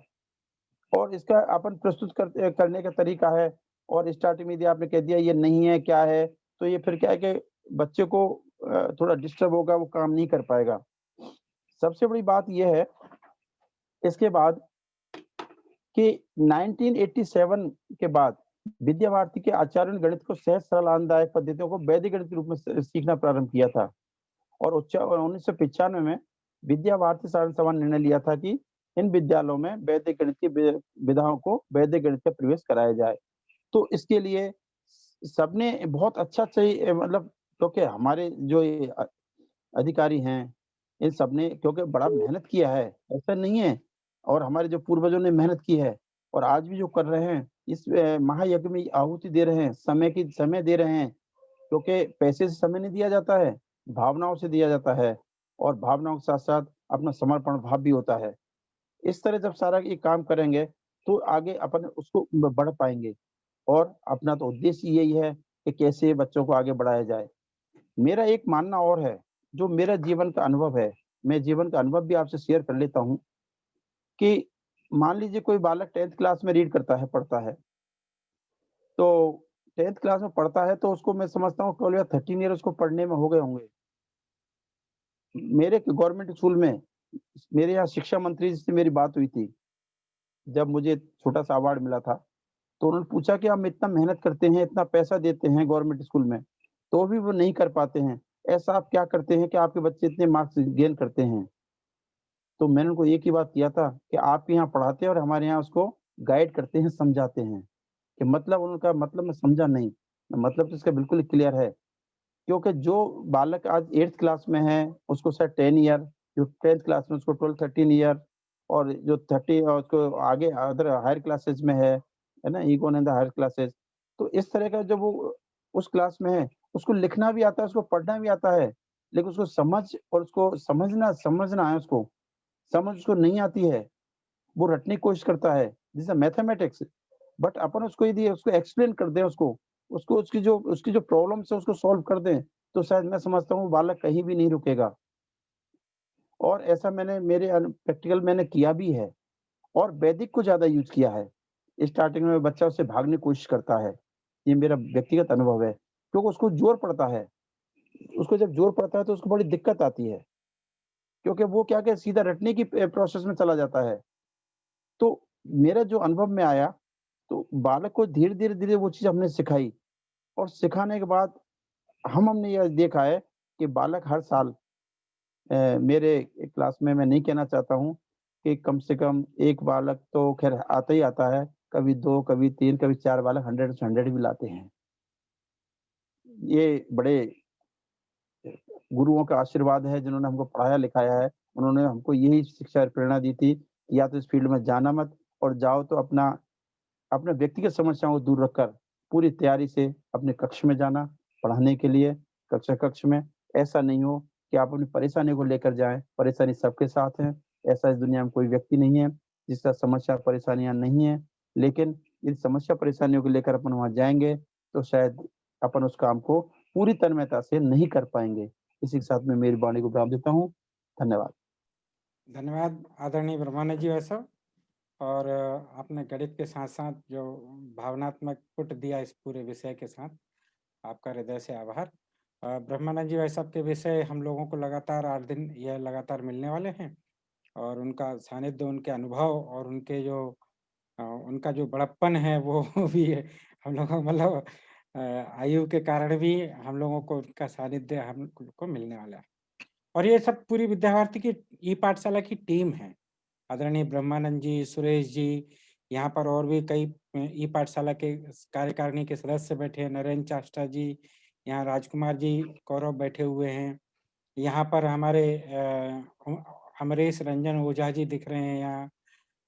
और इसका अपन प्रस्तुत करने का तरीका है, और स्टार्टिंग में यदि आपने कह दिया ये नहीं है क्या है, तो ये फिर क्या है कि बच्चे को थोड़ा डिस्टर्ब होगा, वो काम नहीं कर पाएगा। सबसे बड़ी बात ये है इसके बाद कि 1987 के बाद विद्या भारती के आचार्यों ने गणित को सहज सरल आनंददायक पद्धतियों को वैदिक गणित के रूप में सीखना प्रारंभ किया था। और 1995 में विद्या भारती साधारण सभा ने निर्णय लिया था कि इन विद्यालयों में वैदिक गणित की विधाओं को वैदिक गणित का प्रवेश कराया जाए। तो इसके लिए सबने बहुत अच्छा चाहिए, मतलब क्योंकि हमारे जो ये अधिकारी हैं, इन सबने क्योंकि बड़ा मेहनत किया है, ऐसा नहीं है, और हमारे जो पूर्वजों ने मेहनत की है, और आज भी जो कर रहे हैं इस महायज्ञ में आहुति दे रहे हैं, समय दे रहे हैं, क्योंकि पैसे से समय नहीं दिया जाता है, भावनाओं से दिया जाता है, और भावनाओं के साथ साथ अपना समर्पण भाव भी होता है। इस तरह जब सारा ये काम करेंगे तो आगे अपन उसको बढ़ पाएंगे, और अपना तो उद्देश्य यही है कि कैसे बच्चों को आगे बढ़ाया जाए। मेरा एक मानना और है, जो मेरा जीवन का अनुभव है, मैं जीवन का अनुभव भी आपसे शेयर कर लेता हूँ कि मान लीजिए कोई बालक 10th क्लास में रीड करता है, पढ़ता है, तो 10th क्लास में पढ़ता है तो उसको मैं समझता हूँ 12 या 13 ईयर उसको पढ़ने में हो गए होंगे। मेरे गवर्नमेंट स्कूल में मेरे यहाँ शिक्षा मंत्री से मेरी बात हुई थी, जब मुझे छोटा सा अवार्ड मिला था, तो उन्होंने पूछा कि हम इतना मेहनत करते हैं, इतना पैसा देते हैं गवर्नमेंट स्कूल में, तो भी वो नहीं कर पाते हैं, ऐसा आप क्या करते हैं कि आपके बच्चे इतने मार्क्स गेन करते हैं? तो मैंने उनको एक ही बात किया था कि आप यहाँ पढ़ाते हैं और हमारे यहाँ उसको गाइड करते हैं, समझाते हैं। कि मतलब उनका मतलब मैं समझा नहीं, मतलब तो इसका बिल्कुल क्लियर है, क्योंकि जो बालक आज 8th क्लास में है उसको शायद 10 ईयर, जो 10th क्लास में उसको 12 13 ईयर, और जो 30 और उसको आगे अदर हायर क्लासेस में है ना, इकोन इन द हायर क्लासेस। तो इस तरह का जब वो उस क्लास में है, उसको लिखना भी आता है, उसको पढ़ना भी आता है, लेकिन उसको समझ और उसको समझना है, उसको समझ उसको नहीं आती है, वो रटने की कोशिश करता है, जैसे मैथमेटिक्स। बट अपन उसको यदि उसको एक्सप्लेन कर दें, उसको उसकी जो प्रॉब्लम्स है उसको सॉल्व कर दें, तो शायद मैं समझता हूँ बालक कहीं भी नहीं रुकेगा। और ऐसा मैंने प्रैक्टिकल मैंने किया भी है और वैदिक को ज़्यादा यूज़ किया है। स्टार्टिंग में बच्चा उससे भागने की कोशिश करता है, ये मेरा व्यक्तिगत अनुभव है, क्योंकि उसको ज़ोर पड़ता है। उसको जब ज़ोर पड़ता है तो उसको बड़ी दिक्कत आती है, क्योंकि वो क्या है सीधा रटने की प्रोसेस में चला जाता है। तो मेरा जो अनुभव में आया, तो बालक को धीरे-धीरे वो चीज़ हमने सिखाई और सिखाने के बाद हमने यह देखा है कि बालक हर साल मेरे क्लास में मैं नहीं कहना चाहता हूँ कि कम से कम 1 बालक तो ख़ैर आता ही आता है, कभी 2, कभी 3, कभी 4 बालक 100 से 100 भी लाते हैं। ये बड़े गुरुओं का आशीर्वाद है जिन्होंने हमको पढ़ाया-लिखाया है। उन्होंने हमको यही शिक्षा और प्रेरणा दी थी, कि या तो इस फ़ील्ड में जाना मत और जाओ तो अपने व्यक्तिगत समस्याओं को दूर रखकर पूरी तैयारी से अपने कक्ष में जाना, पढ़ाने के लिए कक्ष में। ऐसा नहीं हो कि आप अपनी परेशानियों को लेकर जाएँ, परेशानी सबके साथ है। ऐसा इस दुनिया में कोई व्यक्ति नहीं है, जिसका समस्या परेशानियाँ नहीं है। लेकिन इन समस्या परेशानियों को लेकर अपन वहाँ जाएँगे, तो शायद अपन उस काम को पूरी तन्मयता से नहीं कर पाएँगे। इसी के साथ मैं मेरी वाणी को विराम देता हूँ। धन्यवाद। धन्यवाद आदरणीय ब्रह्मानंद जी वैसा। और आपने गणित के साथ-साथ जो भावनात्मक पुट दिया इस पूरे विषय के साथ, आपका हृदय से आभार। ब्रह्मानंद जी वैसा के विषय हम लोगों को लगातार 8 दिन यह लगातार मिलने वाले हैं और उनका सानिध्य, उनके अनुभव और उनका जो बड़प्पन है वो भी हम लोगों को मतलब आयु के कारण भी हम लोगों को उनका सानिध्य को मिलने वाला है। और ये सब पूरी विद्याभारती की ई-पाठशाला की टीम है। आदरणीय ब्रह्मानंद जी, सुरेश जी, यहाँ पर और भी कई ई-पाठशाला के कार्यकारिणी के सदस्य बैठे हैं, नरेंद्र चाष्टा जी, यहाँ राजकुमार जी कौरव बैठे हुए हैं। यहाँ पर हमारे अमरेश रंजन ओझा जी दिख रहे हैं यहाँ।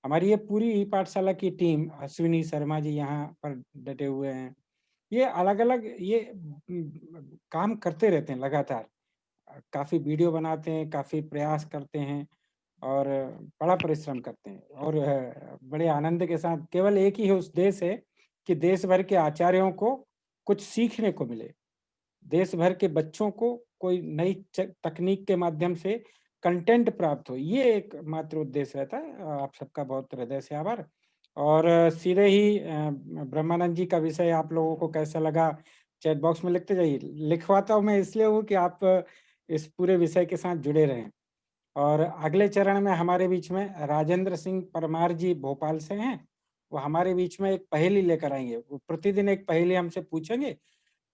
हमारी ये पूरी ई-पाठशाला की टीम, अश्विनी शर्मा जी यहाँ पर डटे हुए हैं। ये अलग-अलग ये काम करते रहते हैं लगातार। काफ़ी वीडियो बनाते हैं, काफ़ी प्रयास करते हैं और बड़ा परिश्रम करते हैं और बड़े आनंद के साथ केवल एक ही है उद्देश्य है कि देश भर के आचार्यों को कुछ सीखने को मिले। देश भर के बच्चों को कोई नई तकनीक के माध्यम से कंटेंट प्राप्त हो, ये एक मात्र उद्देश्य रहता है। आप सबका बहुत हृदय से आभार। और सीधे ही ब्रह्मानंद जी का विषय आप लोगों को कैसा लगा चैट बॉक्स में लिखते जाइए। लिखवाता हूँ मैं इसलिए हूँ कि आप इस पूरे विषय के साथ जुड़े रहें। और अगले चरण में हमारे बीच में राजेंद्र सिंह परमार जी भोपाल से हैं। वो हमारे बीच में एक पहेली लेकर आएंगे। वो प्रतिदिन एक पहेली हमसे पूछेंगे,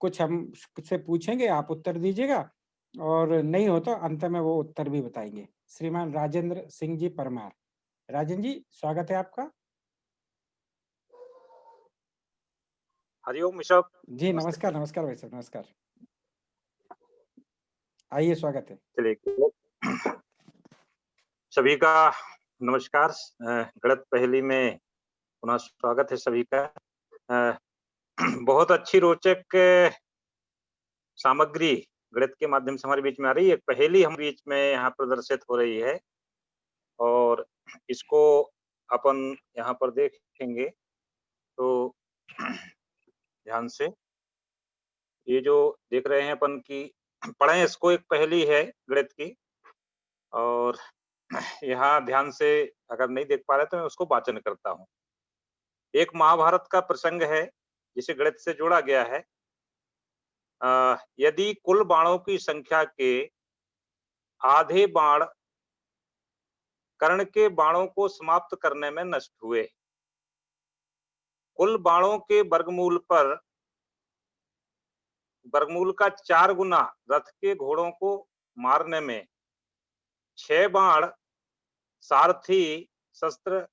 कुछ हमसे पूछेंगे, आप उत्तर दीजिएगा और नहीं हो तो अंत में वो उत्तर भी बताएंगे। श्रीमान राजेंद्र सिंह जी परमार। राजेंद्र जी, स्वागत है आपका। हरिओम ऋषभ। जी नमस्कार, नमस्कार भाई साहब, नमस्कार। आइए, स्वागत है। चलिए, सभी का नमस्कार। गणित पहेली में पुनः स्वागत है सभी का। बहुत अच्छी रोचक सामग्री गणित के माध्यम से हमारे बीच में आ रही है। एक पहेली हम बीच में यहाँ प्रदर्शित हो रही है और इसको अपन यहाँ पर देखेंगे तो ध्यान से। ये जो देख रहे हैं अपन की पढ़ें इसको, एक पहेली है गणित की और यहाँ ध्यान से अगर नहीं देख पा रहे तो मैं उसको वाचन करता हूँ। एक महाभारत का प्रसंग है जिसे गणित से जोड़ा गया है। यदि कुल बाणों की संख्या के आधे बाण कर्ण के बाणों को समाप्त करने में नष्ट हुए, कुल बाणों के वर्गमूल का 4 गुना रथ के घोड़ों को मारने में 6 बाण सारथी शस्त्र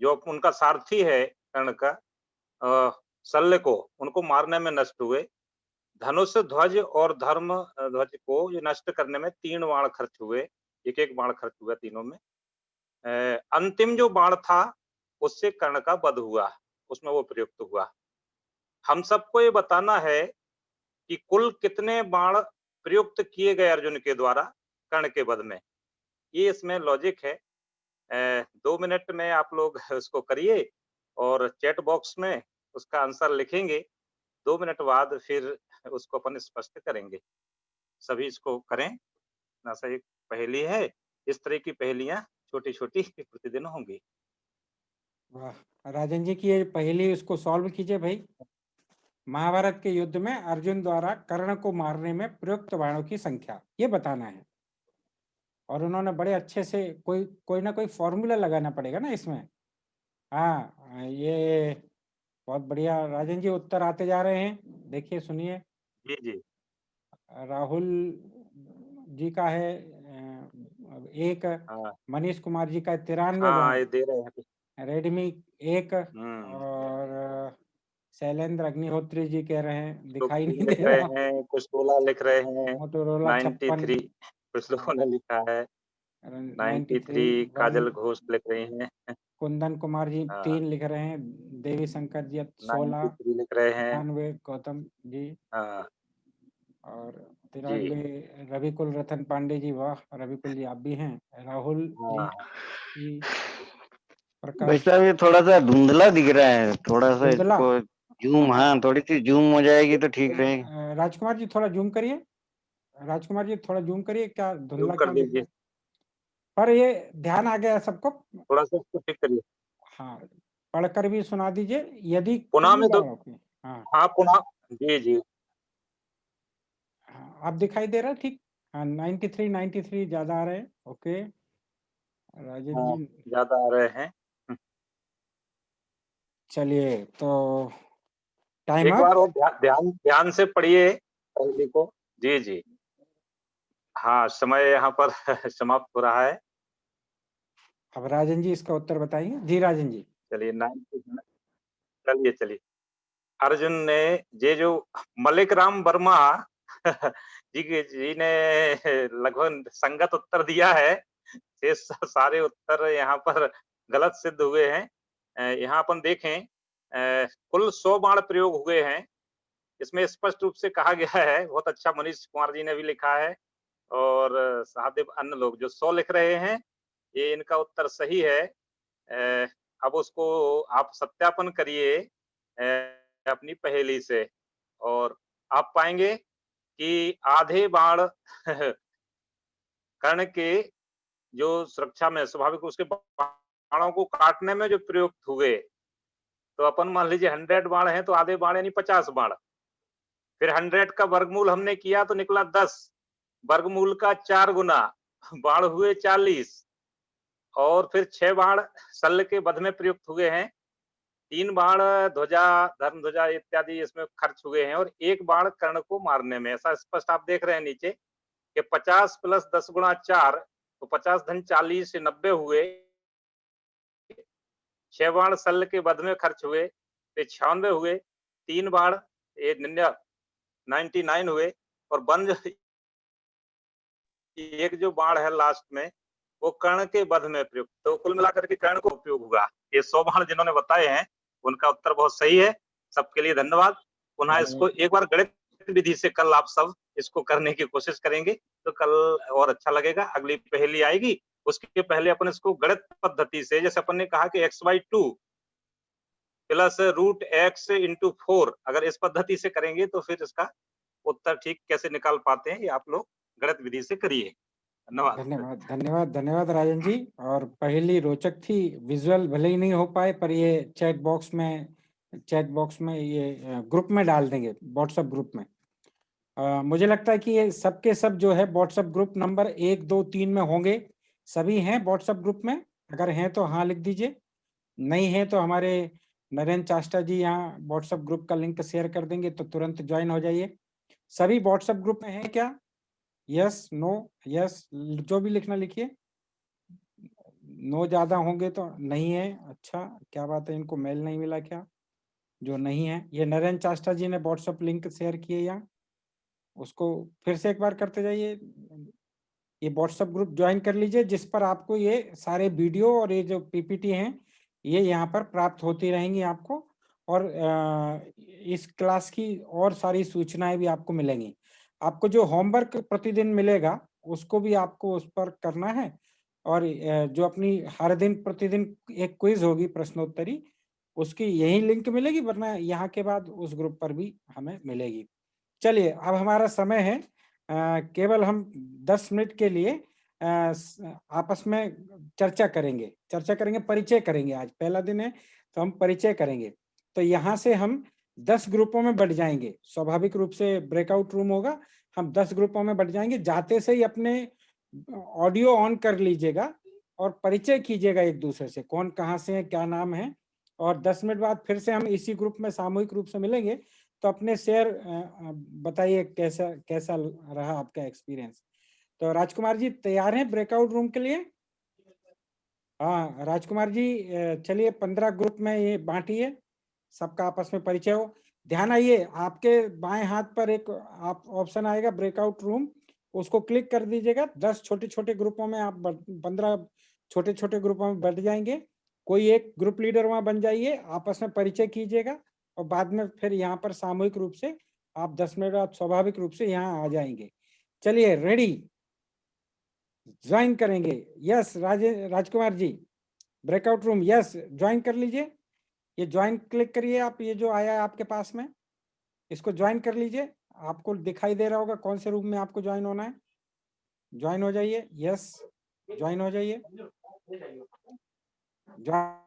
जो उनका सारथी है कर्ण का शल्य को उनको मारने में नष्ट हुए। धनुष ध्वज और धर्म ध्वज को ये नष्ट करने में 3 बाण खर्च हुए, एक बाण खर्च हुआ तीनों में। अंतिम जो बाण था उससे कर्ण का वध हुआ, उसमें वो प्रयुक्त हुआ। हम सबको ये बताना है कि कुल कितने बाण प्रयुक्त किए गए अर्जुन के द्वारा कर्ण के वध में। ये इसमें लॉजिक है। 2 मिनट में आप लोग उसको करिए और चैट बॉक्स में उसका आंसर लिखेंगे। 2 मिनट बाद फिर उसको अपन स्पष्ट करेंगे। सभी इसको करें। ना सा एक पहेली है। इस तरह की पहेलियां छोटी-छोटी प्रतिदिन होंगी। वाह राजन जी की ये पहेली उसको सॉल्व कीजिए भाई। महाभारत के युद्ध में अर्जुन द्वारा कर्ण को मारने में प्रयुक्त बाणों की संख्या ये बताना है। और उन्होंने बड़े अच्छे से कोई ना कोई फॉर्मूला लगाना पड़ेगा ना इसमें। हाँ ये बहुत बढ़िया राजन जी उत्तर आते जा रहे हैं। देखिए सुनिए जी, जी। राहुल जी का है एक, हाँ, मनीष कुमार जी का 93 हाँ, ये बार, दे रहे हैं। रेडमी एक, हुँ। और शैलेंद्र अग्निहोत्री जी कह रहे हैं कुछ दिखाई 3 नहीं लिख दे रहे रहा। हैं, कुछ 16 लिख रहे हैं, मोटोरोला 93 56, कुछ लोगों ने लिखा है, 93 93 वन, काजल घोष लिख रही हैं। कुंदन कुमार जी हाँ, 3 लिख रहे हैं, देवी शंकर जी 16, 93 लिख रहे हैं। 98 गौतम जी, हाँ, और जी। 93 रविकुल रतन पांडे जी। वाह रविकुल जी आप भी हैं। राहुल जी हाँ, जी, भाई प्रकाश साहब ये थोड़ा सा धुंधला दिख रहा है, थोड़ा सा धुंधला। इसको जूम, हाँ थोड़ी सी जूम हो जाएगी तो ठीक रहेगा। राजकुमार जी थोड़ा जूम करिए, राजकुमार जी थोड़ा जूम करिए, क्या ज़ूम धुंधला कर क्यों दिख रहा दीजिए, है? पर ये ध्यान आ गया सबको। थोड़ा-सा इसको ठीक करिए। हाँ पढ़कर भी सुना दीजिए यदि पुनः कई में तो बाणों की। हाँ हाँ, पुनः जी, जी। हाँ अब दिखाई दे रहा है ठीक। हाँ 93 ज्यादा आ रहे हैं। ओके राजेश हाँ, जी ज़्यादा आ रहे हैं। चलिए तो टाइम एक अप। बार और ध्यान से पढ़िए पहेली को। जी, जी। हाँ, समय यहाँ पर समाप्त हो रहा है। अब राजन जी इसका उत्तर बताइए। जी राजन जी। चलिए 90 चलिए। अर्जुन ने ये जो मलिक राम वर्मा जी ने लगभग संगत उत्तर दिया है। ये सारे उत्तर यहाँ पर गलत सिद्ध हुए हैं। यहाँ अपन देखें कुल 100 बाण प्रयोग हुए हैं। इसमें स्पष्ट रूप से कहा गया है, बहुत अच्छा मनीष कुमार जी ने भी लिखा है और सहदेव अन्य लोग जो 100 लिख रहे हैं, ये इनका उत्तर सही है। अब उसको आप सत्यापन करिए अपनी पहेली से और आप पाएंगे कि आधे बाण कर्ण के जो सुरक्षा में स्वाभाविक उसके बाणों को काटने में जो प्रयुक्त हुए, तो अपन मान लीजिए 100 बाण हैं तो आधे बाण यानी 50 बाण। फिर 100 का वर्गमूल हमने किया तो निकला 10, वर्गमूल का 4 गुना बाण हुए 40 और फिर 6 बाण शल्य के वध में प्रयुक्त हुए हैं। 3 बाण ध्वजा, धर्म ध्वजा इत्यादि इसमें खर्च हुए हैं और 1 बाण कर्ण को मारने में। ऐसा स्पष्ट आप देख रहे हैं नीचे कि 50 प्लस 10 गुणा 4 तो 50 धन 40 से 90 हुए। 6 बाण शल्य के वध में खर्च हुए तो 96 हुए। 3 बाण ये 99 हुए और वन एक जो बाण है लास्ट में वो कर्ण के वध में प्रयुक्त, तो कुल मिलाकर के कर्ण को उपयोग हुआ। ये 100 बाण जिन्होंने बताए हैं उनका उत्तर बहुत सही है। सबके लिए धन्यवाद। पुनः इसको एक बार गणित विधि से कल आप सब इसको करने की कोशिश करेंगे तो कल और अच्छा लगेगा। अगली पहेली आएगी उसके पहले अपन इसको गणित पद्धति से, जैसे अपन ने कहा कि x/2 plus root x into 4, अगर इस पद्धति से करेंगे तो फिर इसका उत्तर ठीक कैसे निकाल पाते हैं ये आप लोग गणित विधि से करिए। धन्यवाद। धन्यवाद धन्यवाद धन्यवाद राजन जी। और पहली रोचक थी, विजुअल भले ही नहीं हो पाए पर ये चैट बॉक्स में ये ग्रुप में डाल देंगे, व्हाट्सएप ग्रुप में। मुझे लगता है कि ये सबके सब जो है व्हाट्सएप ग्रुप नंबर 1 2 3 में होंगे। सभी हैं व्हाट्सएप ग्रुप में? अगर हैं तो हाँ लिख दीजिए, नहीं है तो हमारे नरेंद्र चाष्टा जी यहाँ व्हाट्सएप ग्रुप का लिंक शेयर कर देंगे तो तुरंत ज्वाइन हो जाइए। सभी व्हाट्सएप ग्रुप में हैं क्या? यस नो यस जो भी लिखना लिखिए। नो ज्यादा होंगे तो नहीं है। अच्छा क्या बात है, इनको मेल नहीं मिला क्या? जो नहीं है, ये नरेंद्र चाष्टा जी ने व्हाट्सएप लिंक शेयर किए यहाँ, उसको फिर से एक बार करते जाइए। ये व्हाट्सएप ग्रुप ज्वाइन कर लीजिए जिस पर आपको ये सारे वीडियो और ये जो पीपीटी हैं ये यहाँ पर प्राप्त होती रहेंगी आपको। और इस क्लास की और सारी सूचनाएं भी आपको मिलेंगी। आपको जो होमवर्क प्रतिदिन मिलेगा उसको भी आपको उस पर करना है, और जो अपनी हर दिन प्रतिदिन एक क्विज होगी प्रश्नोत्तरी, उसकी यही लिंक मिलेगी, वरना यहाँ के बाद उस ग्रुप पर भी हमें मिलेगी। चलिए अब हमारा समय है, केवल हम 10 मिनट के लिए आपस में चर्चा करेंगे, परिचय करेंगे। आज पहला दिन है तो हम परिचय करेंगे। तो यहाँ से हम 10 ग्रुपों में बढ़ जाएंगे, स्वाभाविक रूप से ब्रेकआउट रूम होगा, हम 10 ग्रुपों में बढ़ जाएंगे। जाते से ही अपने ऑडियो ऑन कर लीजिएगा और परिचय कीजिएगा एक दूसरे से, कौन कहाँ से है, क्या नाम है। और 10 मिनट बाद फिर से हम इसी ग्रुप में सामूहिक रूप से मिलेंगे। तो अपने शेयर बताइए कैसा कैसा रहा आपका एक्सपीरियंस। तो राजकुमार जी तैयार हैं ब्रेकआउट रूम के लिए? हाँ राजकुमार जी, चलिए 15 ग्रुप में ये बांटिए, सबका आपस में परिचय हो। ध्यान आइए, आपके बाएं हाथ पर एक आप ऑप्शन आएगा ब्रेकआउट रूम, उसको क्लिक कर दीजिएगा। 10 छोटे छोटे ग्रुपों में आप 15 छोटे छोटे ग्रुपों में बढ़ जाएंगे। कोई एक ग्रुप लीडर वहां बन जाइए, आपस में परिचय कीजिएगा, और बाद में फिर यहाँ पर सामूहिक रूप से आप 10 मिनट बाद स्वाभाविक रूप से यहाँ आ जाएंगे। चलिए रेडी, ज्वाइन करेंगे। Yes Rajkumar ji, breakout room, yes join कर लीजिए। ये ज्वाइन क्लिक करिए आप, ये जो आया है आपके पास में, इसको ज्वाइन कर लीजिए। आपको दिखाई दे रहा होगा कौन से रूम में आपको ज्वाइन होना है। ज्वाइन हो जाइए, यस ज्वाइन हो जाइए, ज्वाइन।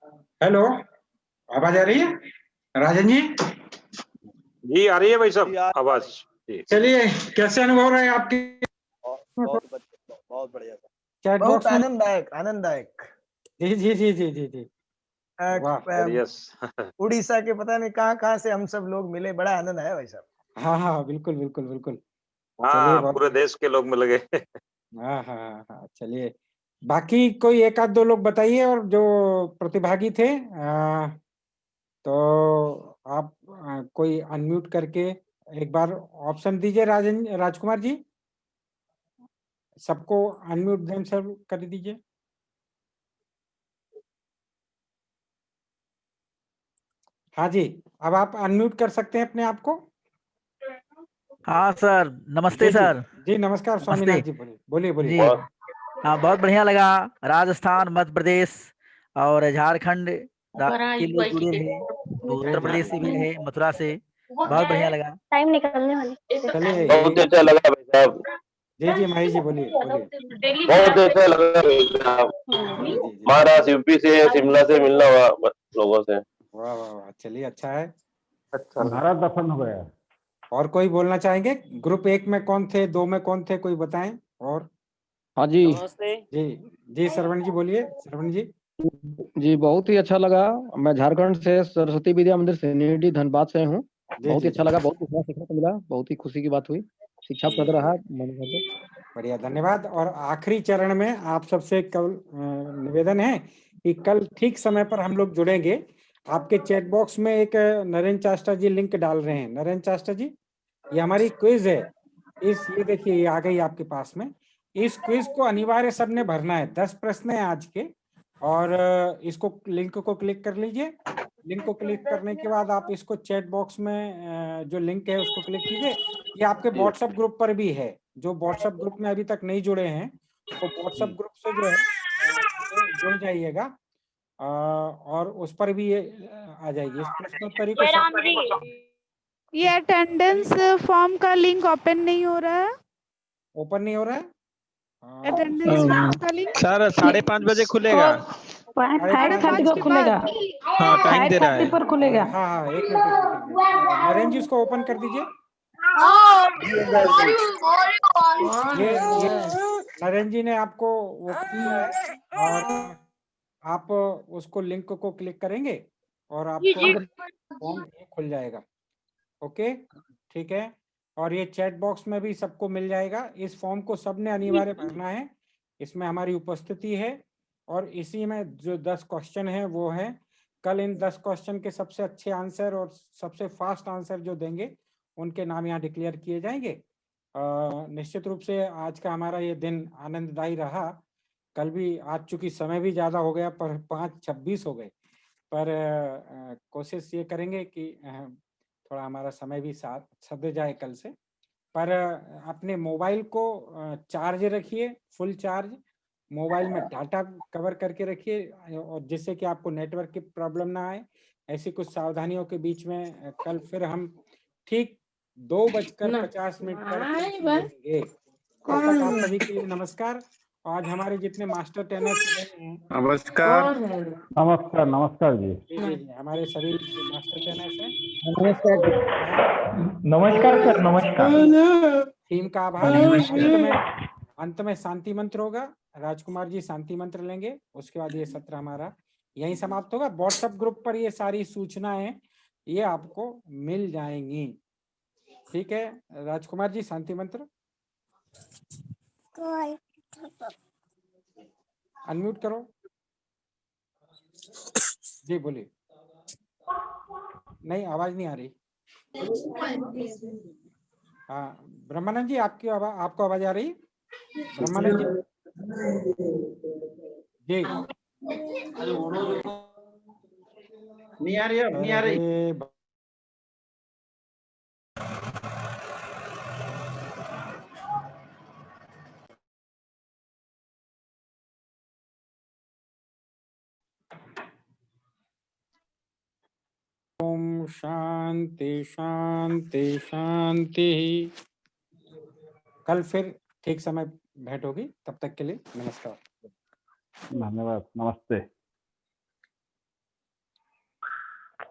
हेलो, आवाज आ रही है राजन जी? जी आ रही है भाई साहब आवाज जी। चलिए, कैसे अनुभव रहे आपके बहुत बढ़िया सर। चैट बहुत बॉक्स में? आनंददायक आनंददायक। जी जी जी जी जी जी, वाह, बढ़िया उड़ीसा के पता नहीं कहाँ से हम सब लोग मिले, बड़ा आनंद आया भाई साहब। हाँ हाँ, बिल्कुल बिल्कुल बिल्कुल। हाँ बहुत पूरे देश के लोग मिल गए। हाँ हाँ हाँ, चलिए, बाकी कोई एक आध दो लोग बताइए और जो प्रतिभागी थे, तो आप कोई अनम्यूट करके एक बार ऑप्शन दीजिए राजकुमार जी, सबको अनम्यूट देम सब कर दीजिए। हाँ जी, अब आप अनम्यूट कर सकते हैं अपने आप को। हाँ सर, नमस्ते जी जी सर। जी, नमस्कार स्वामीनाथ जी, बोलिए बोलिए बोलिए। जी हाँ, बहुत बढ़िया लगा। राजस्थान, मध्य प्रदेश और झारखंड के लोग जुड़े थे, तो उत्तर प्रदेश से भी रहे, मथुरा से, बहुत बढ़िया लगा। टाइम निकलने वाली। चलिए, बहुत अच्छा लगा भाई साहब, जी जी महेश जी, बोलिए बोलिए। बहुत अच्छा लगा भाई साहब। जी जी जी, महाराष्ट्र यूपी से शिमला से मिलना हुआ लोगों से। वाह वाह वाह, चलिए अच्छा है। भारत दर्शन हो गया। और कोई बोलना चाहेंगे? ग्रुप 1 में कौन थे, 2 में कौन थे, कोई बताएं। और हाँ जी जी जी, श्रवण जी बोलिए, श्रवण जी। जी, बहुत ही अच्छा लगा। मैं झारखंड से सरस्वती विद्या मंदिर सेनेडी धनबाद से हूँ। जी बहुत जी ही अच्छा जी, लगा, बहुत कुछ नया सीखने को मिला, बहुत ही खुशी की बात हुई। शिक्षाप्रद रहा मन में। बढ़िया, धन्यवाद। और आखिरी चरण में आप सबसे कल निवेदन है कि कल ठीक समय पर हम लोग जुड़ेंगे। आपके चैट बॉक्स में एक नरेंद्र चास्टा जी लिंक डाल रहे हैं। नरेंद्र चास्टा जी, ये हमारी क्विज है, ये देखिए, ये आ गई आपके पास में। इस क्विज को अनिवार्य सबने भरना है, 10 प्रश्न है आज के। और इसको, लिंक को क्लिक कर लीजिए। लिंक को क्लिक करने के बाद आप इसको चैट बॉक्स में जो लिंक है उसको क्लिक कीजिए। ये आपके व्हाट्सएप ग्रुप पर भी है। जो व्हाट्सएप ग्रुप में अभी तक नहीं जुड़े हैं, तो व्हाट्सएप ग्रुप से जो है जुड़ जाइएगा, और उस पर भी ये आ जाएगी। इस प्रश्नोत्तरी को ये अटेंडेंस फॉर्म का लिंक ओपन नहीं हो रहा है। ओपन नहीं हो रहा है। अटेंडेंस फॉर्म का लिंक सर 5:30 बजे खुलेगा। 5:30 को खुलेगा। हाँ टाइम दे रहा है। पर खुलेगा। हाँ हाँ, एक मिनट, नरेंद्र जी उसको ओपन कर दीजिए। ये नरेंद्र जी ने आपको वो किया है, और आप उसको लिंक को क्लिक करेंगे और आपको फॉर्म खुल जाएगा। ओके, ठीक है। और ये चैट बॉक्स में भी सबको मिल जाएगा। इस फॉर्म को सबने अनिवार्य भरना है। इसमें हमारी उपस्थिति है, और इसी में जो 10 क्वेश्चन है वो है। कल इन 10 क्वेश्चन के सबसे अच्छे आंसर और सबसे फास्ट आंसर जो देंगे उनके नाम यहाँ डिक्लेयर किए जाएंगे। निश्चित रूप से आज का हमारा ये दिन आनंददायी रहा। कल भी, आज चूंकि समय भी ज्यादा हो गया, पर 5:26 हो गए, पर कोशिश ये करेंगे कि थोड़ा हमारा समय भी साथ सद जाए कल से। पर अपने मोबाइल को चार्ज रखिए, फुल चार्ज। मोबाइल में डाटा कवर करके रखिए, और जिससे कि आपको नेटवर्क की प्रॉब्लम ना आए। ऐसी कुछ सावधानियों के बीच में कल फिर हम ठीक 2:50 पर मिलेंगे। तब तक आप सभी के लिए नमस्कार। आज हमारे जितने मास्टर ट्रेनर्स हैं, नमस्कार। नमस्कार नमस्कार जी। जी जी, हमारे सभी मास्टर ट्रेनर्स हैं, नमस्कार सर, नमस्कार। टीम का आभार। अंत में शांति मंत्र होगा। राजकुमार जी शांति मंत्र लेंगे, उसके बाद ये सत्र हमारा यहीं समाप्त होगा। व्हाट्सएप ग्रुप पर ये सारी सूचनाएं ये आपको मिल जाएंगी। ठीक है, राजकुमार जी शांति मंत्र अनम्यूट करो। जी बोलिए। नहीं, आवाज नहीं आ रही। हाँ, ब्रह्मानंद जी, आपको आवाज आ रही? ब्रह्मानंद जी जी, नहीं आ रही, अब नहीं आ रही। ओम शांति शांति शांति। कल फिर ठीक समय भेंट होगी। तब तक के लिए नमस्कार। धन्यवाद, नमस्ते।